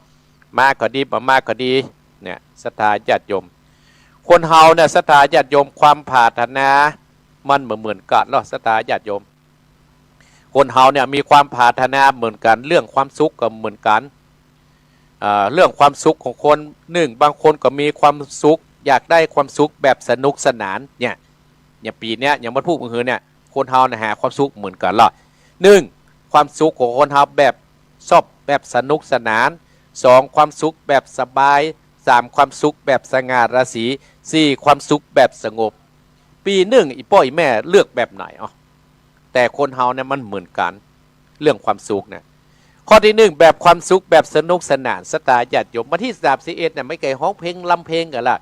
S1: มาก็ดีมาก็ดีเนี่ยศรัทธาญาติโยมคนเฮาเนี่ยศรัทธาญาติโยมความปรารถนามันเหมือนกันเนาะศรัทธาญาติโยมคนเฮาเนี่ยมีความปรารถนาเหมือนกันเรื่องความสุขก็เหมือนกันเรื่องความสุขของคนบางคนก็มีความสุขอยากได้ความสุขแบบสนุกสนานเนี่ยอย่างปีเนี้ยอย่างวันพุธมื้อเนี่ยคนเฮาเนี่ยหาความสุขเหมือนกันละความสุขของคนเฮาแบบชอบแบบสนุกสนาน2ความสุขแบบสบาย3ความสุขแบบสง่าราศี4ความสุขแบบสงบปีอีพ่ออีแม่เลือกแบบไหนแต่คนเฮาเนี่ยมันเหมือนกันเรื่องความสุขเนี่ยข้อที่แบบความสุขแบบสนุกสนานศรัทธาญาติโยมมาที่31เนี่ยไม่ไกลฮ้องเพลงลำเพลงกันล่ะ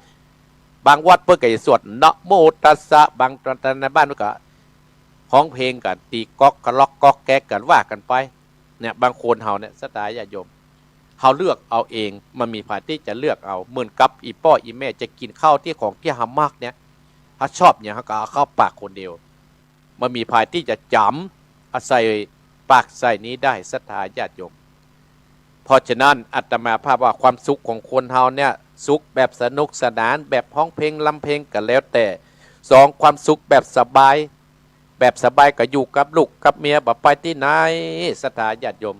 S1: บางวัดเพิ่นก็สวดนะโมตัสสะบางตอนในบ้านก็ฮ้องเพลงกันตีก๊อกกะล็อกก๊อกแก๊กกันว่ากันไปเนี่ยบางคนเฮาเนี่ยศรัทธาญาติโยมเฮาเลือกเอาเองมันมีฝ่ายที่จะเลือกเอาเหมือนกับอีพ่ออีแม่จะกินข้าวที่ของที่หามากเนี่ยถ้าชอบเนี่ยเขาก็เอาเข้าปากคนเดียวมันมีฝ่ายที่จะจำอาศัยปากใส่นี้ได้ศรัทธาญาติโยมเพราะฉะนั้นอาตมาภาพว่าความสุขของคนเฮาเนี่ยสุขแบบสนุกสนานแบบฮ้องเพลงลำเพลงกันแล้วแต่2ความสุขแบบสบาย แบบสบายก็อยู่กับลูกกับเมียบ่ไปที่ไหนศรัทธาญาติโยม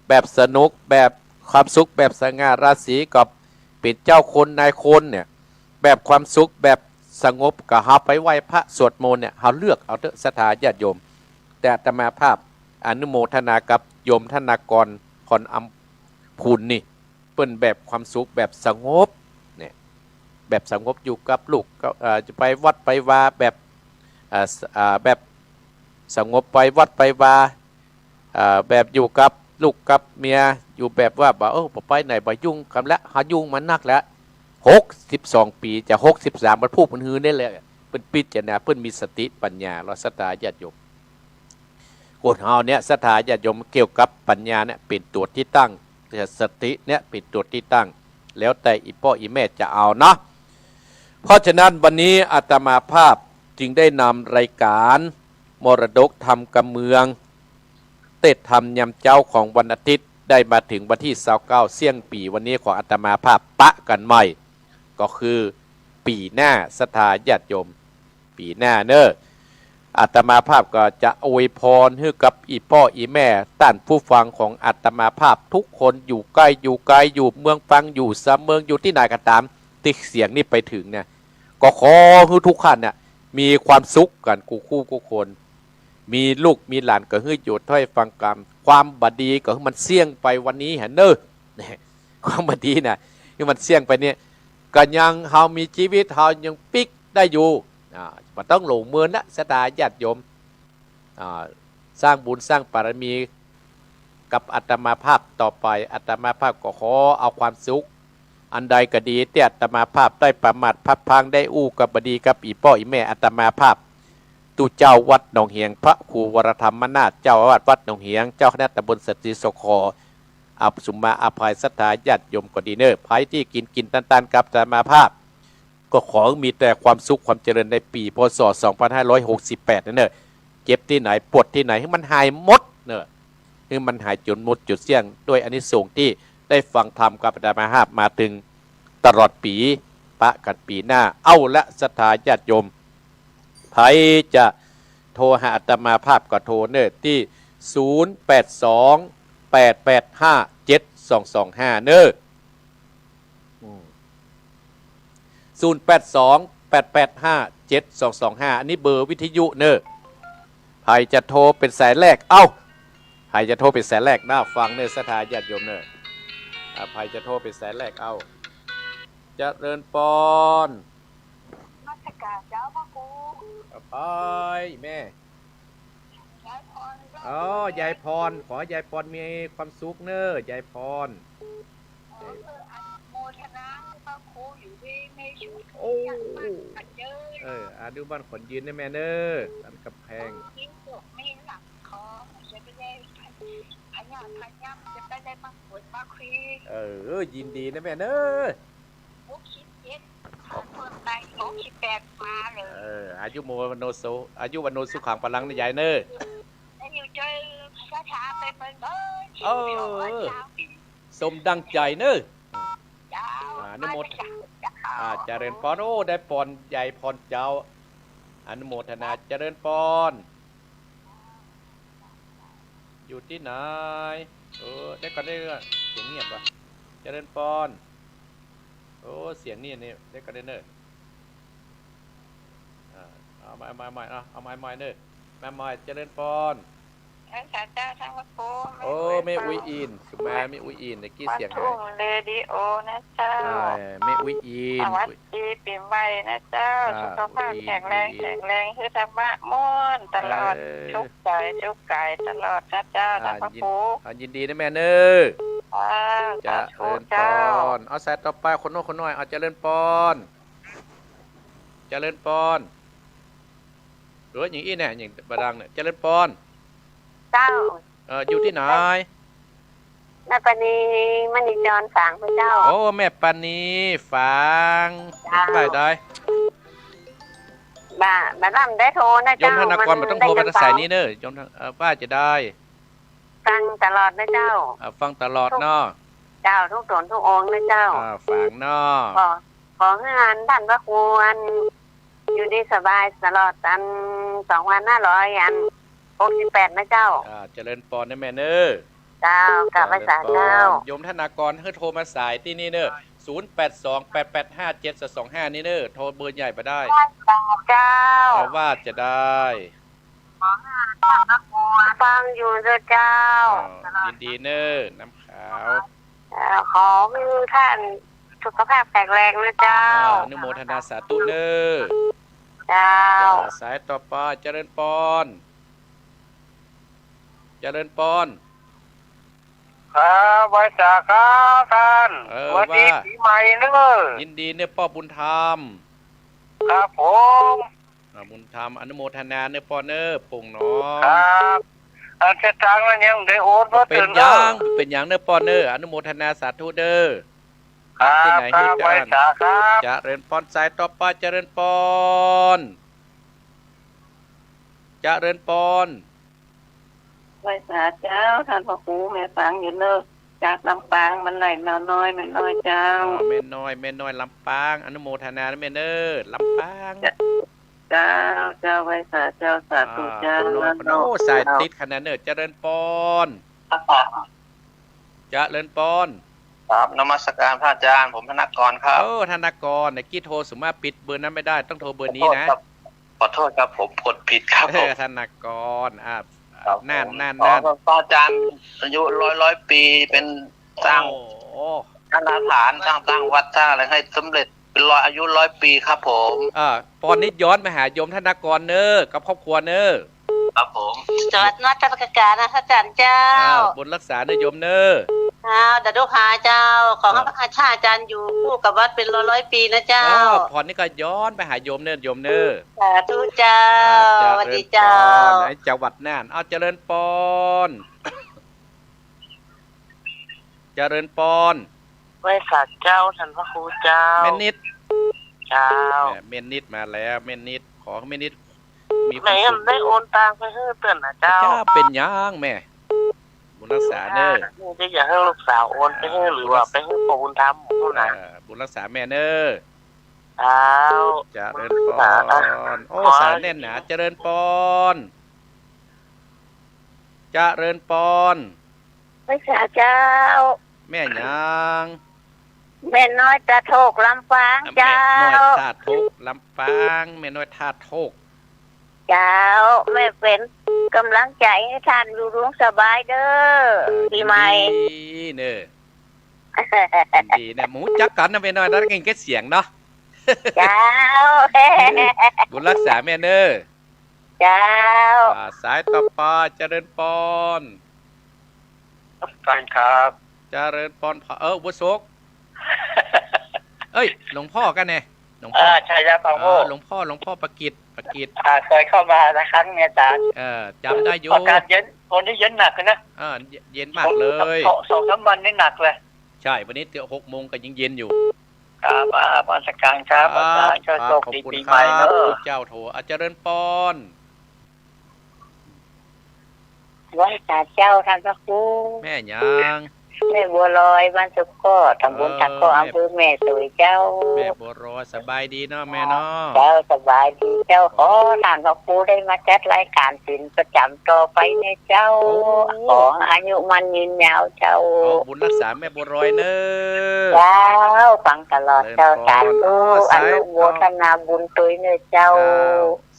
S1: แบบสนุกแบบความสุขแบบสง่าราศีกับเป็นเจ้าคนนายคนเนี่ยแบบความสุขแบบสงบก็เฮาไปไหว้พระสวดมนต์เนี่ยเฮาเลือกเอาเถอะศรัทธาญาติโยมแต่อาตมาภาพอนุโมทนากับโยมธนากรพรอัมพูนนี่เปิ้นแบบความสุขแบบสงบเนี่ยแบบสงบอยู่กับลูกก็จะไปวัดไปวาแบบแบบสงบไปวัดไปวาแบบอยู่กับลูกกับเมียอยู่แบบว่าบ่ไปไหนบ่ยุ่งกันแล้วหายุ่งมันนักแล้ว62 ปีจะ63มันพูดมันฮือได้เลยเปิ้นปิจารณาเปิ้นมีสติปัญญาเราศรัทธาญาติโยมคนเฮาเนี่ยศรัทธาญาติโยมเกี่ยวกับปัญญาเนี่ยเป็นตัวที่ตั้งสติเนี่ยเป็นตัวที่ตั้งแล้วแต่อีพ่ออีแม่จะเอาเนาะเพราะฉะนั้นวันนี้อาตมาภาพจึงได้นำรายการมรดกธรรมกำเมืองเตดธรรมยำเจ้าของวันอาทิตย์ได้มาถึงวันที่29เสี่ยงปีวันนี้ของอาตมาภาพปะกันใหม่ก็คือปีหน้าศรัทธาญาติโยมปีหน้าเนอะอาตมาภาพก็จะอวยพรให้กับอีพ่ออีแม่ท่านผู้ฟังของอาตมาภาพทุกคนอยู่ใกล้อยู่ไกลอยู่เมืองฟังอยู่สามเมืองอยู่ที่ไหนก็ตามติเสียงนี่ไปถึงเนี่ยก็ขอให้ทุกท่านเนี่ยมีความสุขกันคู่คนมีลูกมีหลานก็ให้อยู่ถ้อยฟังกรรมความบดีก็ให้มันเสี่ยงไปวันนี้เห็นเนอะความบดีน่ะที่มันเสี่ยงไปเนี่ยก็ยังเฮามีชีวิตเฮายังปิ๊กได้อยู่มันต้องหลงเมืองนะศรัทธาญาติโยมสร้างบุญสร้างบารมีกับอาตมาภาพต่อไปอาตมาภาพก็ขอเอาความสุขอันใดก็ดีเตี้ยอาตมาภาพได้ประมาทพัดพังได้อู้กับบดีกับอีพ่ออีแม่อาตมาภาพตุเจ้าวัดหนองเหียงพระครูวรธรรมนาถเจ้าอาวาสวัดหนองเหียงเจ้าคณะตำบลสตรีสคอับสุมาอภัยศรัทธาญาติโยมก็ดีเนอร์ไผที่กินตันกับอาตมาภาพก็ขอมีแต่ความสุขความเจริญในปีพศ2568นั่นเนอะเจ็บที่ไหนปวดที่ไหนให้มันหายหมดเนอะให้มันหายจนหมดจุดเสี่ยงด้วยอานิสงส์ที่ได้ฟังธรรมกับอาตมาภาพมาถึงตลอดปีปะกันปีหน้าเอาละศรัทธาญาติโยมไผจะโทรหาอาตมาภาพก็โทรเนอะที่0828857225เนอะ0828857225อันนี้เบอร์วิทยุเนอะใครจะโทรเป็นสายแรกใครจะโทรเป็นสายแรกน่าฟังเนอะศรัทธาญาติโยมเนอะใครจะโทรเป็นสายแรกเจริญปอน
S2: มาสการเจ้าพระครู
S1: ไปแม่
S2: ยายพร
S1: ยายพรขอยายพรมีความสุขเนอะยายพร
S2: โมทนาพระครูอยู่ในชุดยันมันกันเยอะ
S1: ดูบ้านขนยืนได้แม่เนอะอันกับแพง
S2: ยิ่งสุกไม่หลับคอจะไปได้พญาจะไปได้มาปวดมาคุย
S1: ยินดีนะแม่เนอะ
S2: 68มาเลย
S1: อายุวันโนโซอายุวันโนสุขังพลังนะยายเนอะ
S2: อยู่เจอช้าไปเบิ่ง
S1: สมดังใจเนอะอนุโมทนาเจริญพรได้พรใหญ่พรเจ้าอนุโมทนาเจริญพรอยู่ที่ไหนได้ก็ได้เสียงเงียบว่ะเจริญพรเสียงนี่ได้ก็ได้เนอะเอาไม้เอาไม้เนอะไม้เจริญพร
S2: ท่านเจ้าทั้งวัดโพ
S1: ไม่อุ้ยอินสุมาไม่อุ้ยอินในกี้เสียง
S2: หายเรดิโอนะเจ้า
S1: ไม่อุ้ยอิน
S2: สวัสดีปีใหม่นะเจ้าสุขภาพแข็งแรงคือธรรมะม่วนตลอดทุกใจทุกกายตลอดนะเจ้าทั้งวัดโพ
S1: ยินดีนะแม่เนอะจะเริญพรเอาสายต่อไปคนโน้นคนน้อยเอาเจริญพรเจริญพรหรืออย่างอี้เนี่ยอย่างบดังเนี่ยเจริญพร
S2: เจ้า
S1: อยู่ที่ไหน
S2: แม่ปานีมณีจรฝางพระเจ้า
S1: แม่ปานีฝางได้
S2: บ้าล่ำได้โทรนะเจ้าย
S1: มธนากรมันต้องโทรมาสายนี้เนอะยมป้าจะได้
S2: ฟังตลอดนะเจ้า
S1: ฟังตลอดเนาะ
S2: เจ้าทุกตนทุกองค์นะเจ้า
S1: ฝางเนาะ
S2: ขอให้งานท่านพระครู อยู่ดีสบายตลอดอัน2568นะเจ้า
S1: เจริญปอนนะแม่เนอ
S2: เจ้ากลับมาสายเจ้า
S1: โยมธนากรให้โทรมาสายที่นี่เนอะ0828857225นี่เนอะโทรเบอร์ใหญ่ไปได้
S2: เจ้า
S1: ว่าจะได้
S2: ฟังอยู่เจ้า
S1: ยินดีเนอะน้ำขาว
S2: ขอท่านสุขภาพแข็งแรงนะเจ้า
S1: อนุโมทนาสาธุเนอะ
S2: เจ้า
S1: สายต่อไปเจริญปอน
S3: ครับไว้จากครับท่าน
S1: วัน
S3: นี้ปีใหม่เนอะ
S1: ยินดีเนี่ยพ่อบุญธรรม
S3: ครับผม
S1: บุญธรรมอนุโมทนาเนี่ยพ่อเนอะปุ่งน้อง
S3: ครับอันเจ้าตังนั้นยังได้โอนมา
S1: เป็นอย่างเนี่ยพ่อเนอะอนุโมทนาสาธุเด้อ
S3: ที่ไหนที่ไว้จากครับ
S1: เจริญปอนสายต่อไปเจริญปอน
S2: ไว้สาเจ้าท่านพ่อครูแม่ฟังอยู่เนอะจากลำปางมันไหลน้อยมันน้อยเจ้า
S1: แม่น้อยลำปางอนุโมทนาแม่เนอลำปาง
S2: เจ้าไว้สาเจ้าสาธุเจ้า
S1: โอ้สายติดขนาดเนอเจริญปอน
S3: ครับนมัสการพระอาจารย์ผมธนกรครับ
S1: ธนกรเนี่ยกี้โทรสมมาปิดเบอร์นั้นไม่ได้ต้องโทรเบอร์นี้นะ
S3: ขอโทษครับผมกดผิดครับผม
S1: ธนกรนั่น
S3: พระอาจารย์อายุร้อยปีเป็นสร้างธนาฐานสร้างวัดสร้างอะไรให้สำเร็จเป็นอายุ100 ปีครับผม
S1: ปอนนิดย้อนมาหาโยมธนกรเนอกับครอบครัวเนอ
S3: ครับผม
S2: จอดนัดจักรการนะอาจารย์เจ้า
S1: บุญรักษาเนอโยมเนอ
S2: เดี๋ยวดูหาเจ้าของพระอาจารย์อยู่คู่กับวัดเป็นร้อยปีนะเจ้า
S1: พรนี่ก็ย้อนไปหาโยมเนอ
S2: สาธุเจ้าสวัสดีเจ้า
S1: จังหวัดน่านเจริญปอน
S3: ไว้สักเจ้าท่านพระครูเจ้า
S1: เมนนิด
S3: เจ้า
S1: เมนนิดมาแล้วเมนนิดขอเมนนิด
S3: มีไหนได้โอนตังไปให้เตือนนะเจ้า
S1: เป็นยังแม่บุญรักษาเนอ
S3: จะอยากให้ลูกสาวโอนไปให้หรือว่าไปให้พ่อบุญธรรมนะ
S1: บุญรักษาแม่เนอ
S3: เจ้า
S1: เจริญปอนสารแน่นหนาเจริญปอน
S2: ไม่ใช่เจ้า
S1: แม่ยัง
S2: แม่น้อยตาโถกลำปางเจ้า
S1: แม่น้อยตาโถกลำปางแม่น้อยตาโถก
S2: เจ้าแม่เป็นกำลังใจให้ท่านอยู่รุ่งสบายเด้อปีใหม่
S1: เนอดีเนี่ยหมูจักกันนะแม่น้อยนั่นเก่งแค่เสียงเนาะ
S2: เจ้า
S1: บุญรักษาแม่เนอ
S2: เจ้า
S1: สายต่อไปเจริญปอน
S3: ครับ
S1: เจริญปอนบุษกหลวงพ่อกันเนี่ยหลวงพ่อ
S3: ใช่แล้วฟังพ่อ
S1: หลวงพ่อประกิต
S3: เคยเข้ามานะครั้งเนี่ยอาจารย์
S1: จำได้อยู่
S3: อากาศเย็นวันนี้เย็นหนักเลยนะ
S1: เย็นมากเลย
S3: 2-3 วันนี่หนักเลย
S1: ใช่วันนี้เดี๋ยว6 โมงก็ยังเย็นอยู่
S3: ครับราชการครับอาจารย์โชคดีปีใหม่เนอะ
S1: เจ้าโถเจริญปอน
S2: ไหว้ศาลเจ้าท่านพระครู
S1: แม่ยัง
S2: แม่บัวลอยบ้านสุกก็ตำบลตะก็อำเภอแม่สวยเจ้า
S1: แม่บัวลอยสบายดีเนาะแม่เนาะ
S2: เจ้าสบายดีเจ้าขอท่านพระครูได้มาจัดรายการศิลป์ประจำต่อไปในเจ้าขออายุมันยืนยาวเจ้า
S1: บุญรักษาแม่บัวลอยเนอะ
S2: เจ้าฟังตลอดเจ้าสาธุอนุโมทนาบุญตุยเนเจ้า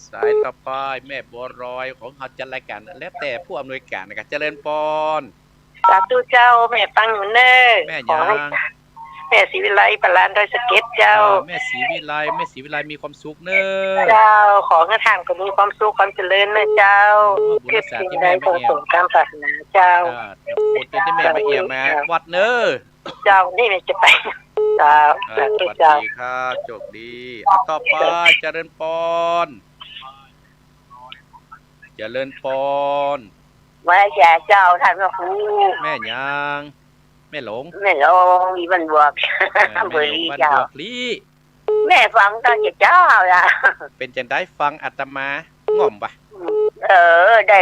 S1: สายต่อไปแม่บัวลอยของเขาจัดรายการแล้วแต่ผู้อำนวยการนะครับเจริญปอน
S2: สาธุเจ้าแม่ตั้งอยู่เน้อ
S1: แม่ยัง
S2: แม่ศรีวิไลปลานดอยสะเก็ดเจ้า
S1: แม่ศรีวิไลมีความสุขเน้อ
S2: เจ้าขอให้ท่านก็มีความสุขความเจริญนะเจ้าเก็บสิ่งใดคงสมการปรารถนาเจ้า
S1: คนที่แม่มาเอี่ยมมาวัดเน้อ
S2: เจ้านี่แม่จะไปเจ้า
S1: สวัสดีครับโชคดีต่อไปเจริญปอน
S2: ไว้แก่เจ้าท่านพระครู
S1: แม่ยังแม่หลง
S2: มีบันบวก
S1: เบอร์ลีเจ้า
S2: แม่ฟังตอนเจ้าล่ะ
S1: เป็นจังได้ฟังอาตมาง่อมปะ
S2: ได้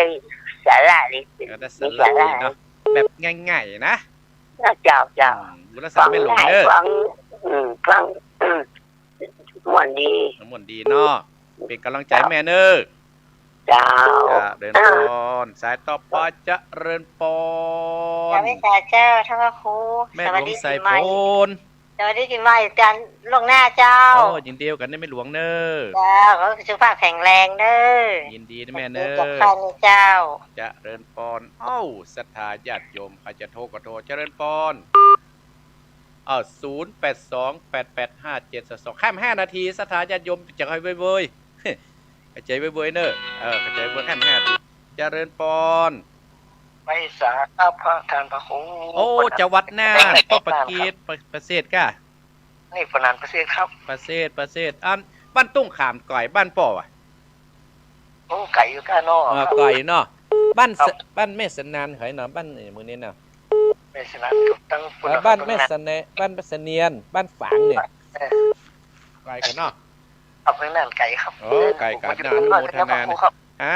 S2: สาระดิ
S1: ได้สาระเนาะแบบง่ายๆนะ
S2: เจ้า
S1: บุญรักษาแม่หลงเด้อ
S2: ฟังม่วนดี
S1: เนาะ เป็นกำลังใจแม่เนอ
S4: เจ้า
S1: จะเดินปอนสายต่อไปจะเริญปอ
S4: สวัน สดีเจ้าท่านพระครู
S1: แม่
S4: ส
S1: หล
S4: วัส
S1: วง
S4: ดี
S1: ใส่
S4: ปีให
S1: โพ
S4: ม่
S1: น
S4: สวัสดีปีใหม่จันล่วงหน้าเจ้า
S1: โอ้ยินดีกันได้แม่หลวงเนอ
S4: เจ้าก็สุขภาพแข็งแรงเด้อ
S1: ยินดีนะแม่เนอ
S4: กับใครนี่เจ้า
S1: จะเริญปอนเอ้าศรัทธาญาติโยมใครจะโทรก็โทรจะเริญปอน082885722ข้าม5 นาทีศรัทธาญาติโยมจะให้เว้ยๆกระจายเว้ยๆเนอกระจายเว้ยข้าม5 นาทีจะเริญปอน
S3: ไม่สาครับพระท่านพระครู
S1: โอ้จังหวัดน่านก็ประเกียรติประเสริฐก้า
S3: นี่ปนันประเทศครับ
S1: ประเสริฐอันบ้านตุ้งขามก่อยบ้านป่ออ่ะ
S3: โอ้ไก่อยู่ก้านอกครับ
S1: ก่อยเนาะบ้านแม่สนานไขเนาะบ้านมื้อนี้เนาะ
S3: ไม่สนันตั้ง
S1: บ้านแม่สนบ้านเสนียนบ้านฝางเนี่ยไกลกันเนาะ
S3: อำเภอนั่นไก่ครับ
S1: โอ้ไก่กันนานุโมทนาฮะ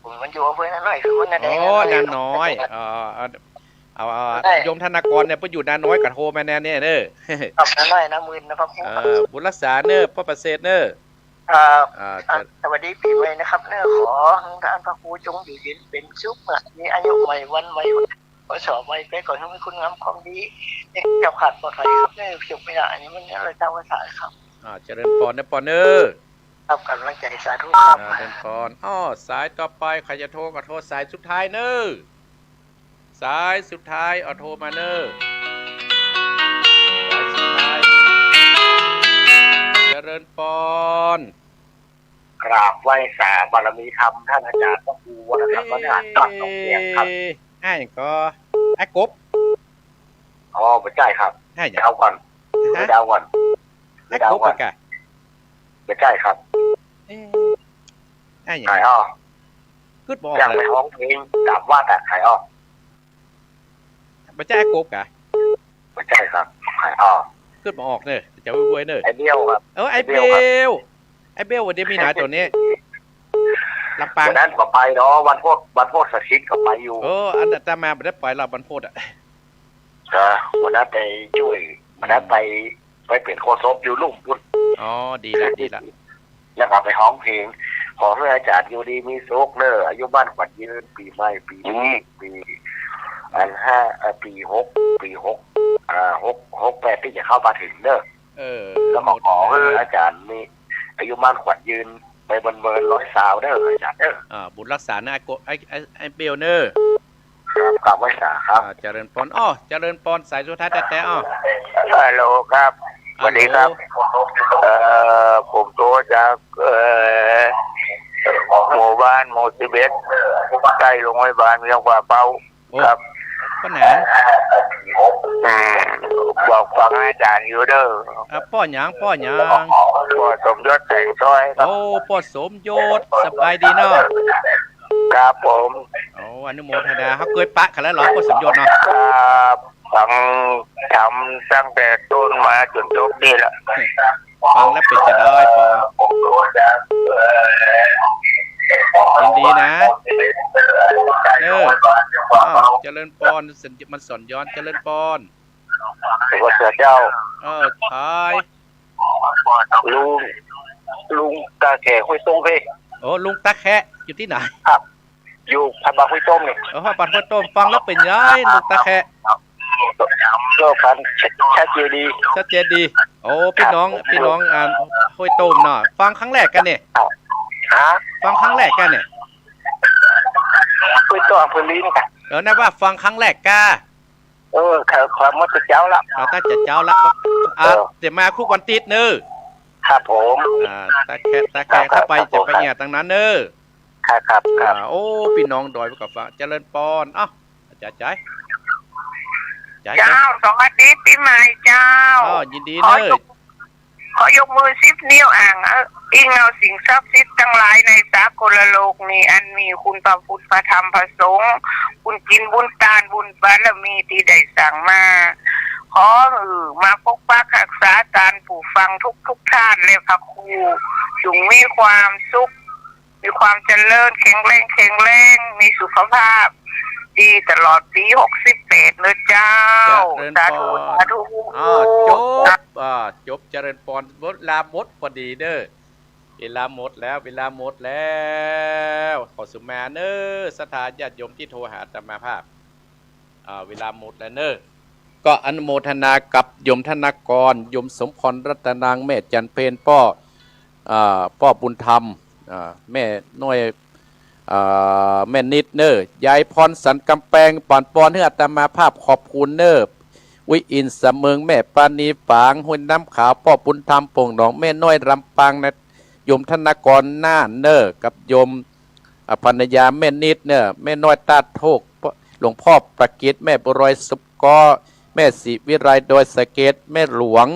S3: ผมมันอยู่อำเภอนั่นหน่อยคือคนนั่นเอง
S1: โอ้นานน้อยเอาโยมธนากรเนี่ยไปอยู่นานน้อยกับโทรมาแน่เนี่ยเด้อ
S3: ครับนั่นหน่อยนะมื่นนะครับ
S1: บุญรักษาเนอพ่อประเสริฐเนอ
S3: สวัสดีปีใหม่นะครับเนอขอท่านพระครูจงอยู่เย็นเป็นสุขมีอายุใหม่วันใหม่ขอสอบใหม่ไปก่อนให้คุณงามความดีเจ้าขาดปลอดภัยครับเนอจบไม่ได้อันนี้มันอะไรตามภาษาครับ
S1: เจริญปอนนะปอนเนอ
S3: ครับกำลังใจสาธุครับ
S1: เจริญปอนสายต่อไปใครจะโทรก็โทรสายสุดท้ายเนอสายสุดท้ายโทรมาเนอสายสุดท้ายเจริญปอน
S3: กราบไหว้สาบารมีธรรมท่านอาจารย์พระครูวัฒนธรรมนาฏต้องเรียนครับ
S1: ก็ไอ้กบ
S3: ไม่ใช่ครับเดาก่อนไอ้กบ
S1: ปะกะ
S3: ไม่ใช่ครับ
S1: ไอ้อย่าง
S3: ขาย
S1: ขึ้นบอก
S3: ยังไม่ห้องเพลงกราบว่าแต่ขาย
S1: ไม่ใช่ไอ้กบกะ
S3: ไม่ใช่ครับขาย
S1: ขึ้นมาออกเนอะจะไว้เนอะ
S3: ไอเบี้ยวครับ
S1: ไอเบลวันนี้มีหนาตัวนี้ลำปาง
S3: วันนั้นก็ไปเนาะวันโพธสักดิ์ก็ไปอยู่
S1: อันนั้นจะมาไม่ได้ปล่อยเราวันโพธ
S3: วันนั้นไปช่วยวันนั้นไปเปลี่ยนโคศพอยู่ลุ่มพุ่น
S1: ดีละ
S3: แล้วก็ไปห้องเพลงขอให้อาจารย์อยู่ดีมีโชคเนออายุบ้านขวัญยืนปีใหม่ปีนี้ปีปี68ที่จะเข้ามาถึงเนอแล้วก็ขอให้อาจารย์มีอายุบ้านขวัญยืนไปบนเมิน100 สาวเนออาจารย์เนอ
S1: บุญรักษานะไอเบลเนอ
S3: ครับกราบไหว้สาครับ
S1: เจริญปอนเจริญปอนสายสุดท้ายแต่
S3: ฮัลโหลครับสวัสดีครับผมโทรจากหมู่บ้านหมู่11ใกล้โรงพยาบาลเมืองป่าเป้าครับ
S1: ป้าหน
S3: บอกฟังอาจารย์อยู่เด้อ
S1: ป้อหยัง
S3: ป้อสมยศแต่งต้อย
S1: ครับป้อสมยศสบายดีเนาะ
S3: ครับผม
S1: อนุโมทนาเขาเคยปะกันแล้วเหรอป้อสมยศเนาะ
S3: ครับฟังทำตั้งแต่ต้นมาจนจบนี่แหละ
S1: ฟังแล้วเป็นจะได้ป้อยินดีนะเจริญปอนมันสอนย้อนเจริญปอน
S3: พระเจ้า
S1: ชาย
S3: ลุงตาแขกห้วยต้มเพ่
S1: ลุงตาแคะอยู่ที่ไหน
S3: ครับอยู่พันบาห้วยต้มนี่
S1: พันห้วยต้มฟังแล้วเป็นย้ายลุงตาแคะ
S3: ก็พันชัดเจน
S1: ดีพี่น้องห้วยต้มเนาะฟังครั้งแรกกันเนี่ยฟังครั้งแรกกันเนี่ย
S3: ห้วยต้มอำเภอลีนี่กัน
S1: นะว่าฟังครั้งแรกก้า
S3: ความมั่นเจ้าละ
S1: ตั้งเจ้าละเดี๋ยวมาคู่วันติดเนอ
S3: ครับผม
S1: ตาแค่ถ้าไปจะไปเนี่ยตั้งนั้นเนอ
S3: ครับ
S1: พี่น้องดอยกับฟ้าเจริญปอนจ่าย
S2: เจ้าสวัสดีปีใหม่เจ้า
S1: ยินดีเนอ
S2: ขอยกมือ10 นิ้วอิงเอาสิ่งศักดิ์สิทธิ์ทั้งหลายในสากลโลกนี้อันมีคุณพระพุทธพระธรรมพระสงฆ์บุญกินบุญทานบุญบารมีที่ได้สั่งมาขอมาปกปักรักษาการผู้ฟังทุกท่านและพระครูจงมีความสุขมีความเจริญแข็งแรงมีสุขภาพดีตลอดปี68เลยเจ้าสาธุ
S1: จบเจริญปอนลาบดพอดีเด้อ เวลาหมดแล้วขอสุมาเนอสถานญาติโยมที่โทรหาอาตมาภาพเวลาหมดแล้วเนอก็อนุโมทนากับโยมธนากรโยมสมพรรัตนางแม่จันเพนป้อบุญธรรมแม่น้อยแม่นิดเนอยายพรสันกำแพงปอนปอนเฮืออาตมาภาพขอบคุณเนอวิอินสเมืองแม่ปานีฝางหุ่นน้ำขาวป้อบุญธรรมป่งหนองแม่น้อยรำปางนะโยมธนากรหน้าเนอกับโยมภรรยาแม่นิดเนอแม่น้อยตาโทกหลวงพ่อประกิตแม่บุรอยสุกกอแม่ศิวิไลโดยสเกตแม่หลวง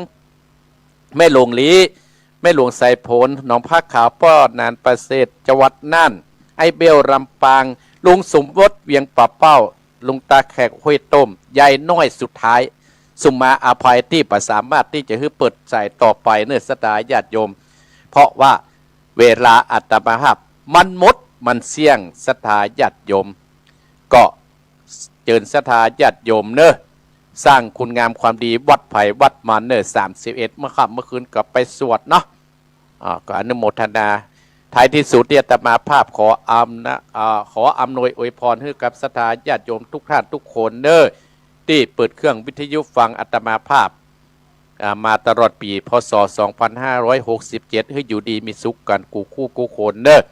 S1: แม่หลวงลีแม่หลวงไสผลหนองผ้าขาวป้อนานประเสริฐจังหวัดน่านไอเบลรำปางลุงสมวดเวียงป่าเป้าลุงตาแขกห้วยต้มยายน้อยสุดท้ายสุมาอภัยที่ประสามารถที่จะให้เปิดใจต่อไปเนื้อสตาญาติโยมเพราะว่าเวลาอัตมาภาพมันหมดมันเสี่ยงสถาญาติโยมก็เจิญสถาญาติโยมเนอะสร้างคุณงามความดีวัดไผ่วัดมันเนอะ31เมื่อค่ำเมื่อคืนก็ไปสวดเนาะก็อนุโมทนาท้ายที่สุดอาตมาภาพขออำนวยอวยพรให้กับสถาญาติโยมทุกท่านทุกคนเนอะที่เปิดเครื่องวิทยุฟังอาตมาภาพมาตลอดปีพศ2567ให้อยู่ดีมีสุขกันกูคู่กูคนเนอะ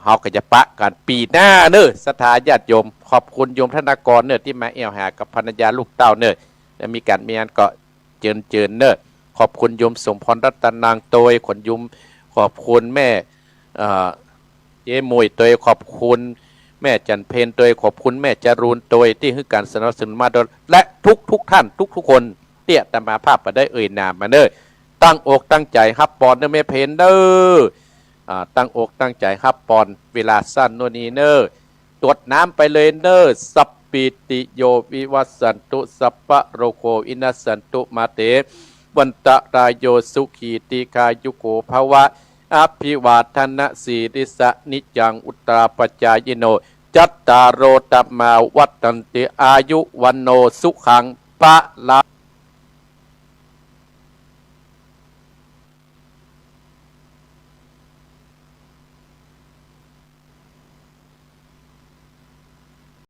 S1: เฮาก็จะปะกันปีหน้าเนอะสถาญาติโยมขอบคุณโยมธนากรเนอะที่มาเอวหากับภรรยาลูกเต้าเนอะและมีการมีงานก็เจิญเนอะขอบคุณโยมสมพรรัตนางโตยขนยุมขอบคุณแม่เจ๊มวยโตยขอบคุณแม่จันเพนโดยขอบคุณแม่จารูนโดยที่ให้การสนับสนุนมาโดยและทุกท่านทุกคนเตี้ยตมาภาพมาได้นามมาเนอตั้งอกตั้งใจครับปอนเนอแม่เพนเนอตั้งอกตั้งใจครับปอนเวลาสั้นโนนีเนอตรวจน้ำไปเลยเนอสัปปิติโยวิวัสสันตุสัพพะโรโคอินัสสันตุมาเตวันตะรายโยสุขีติกายุโกภวะอภิวาทนะสีริสะนิจังอุตตราปจายโนจัตตารโรตัมมาวัตตันติอายุวันโนสุขังปะละ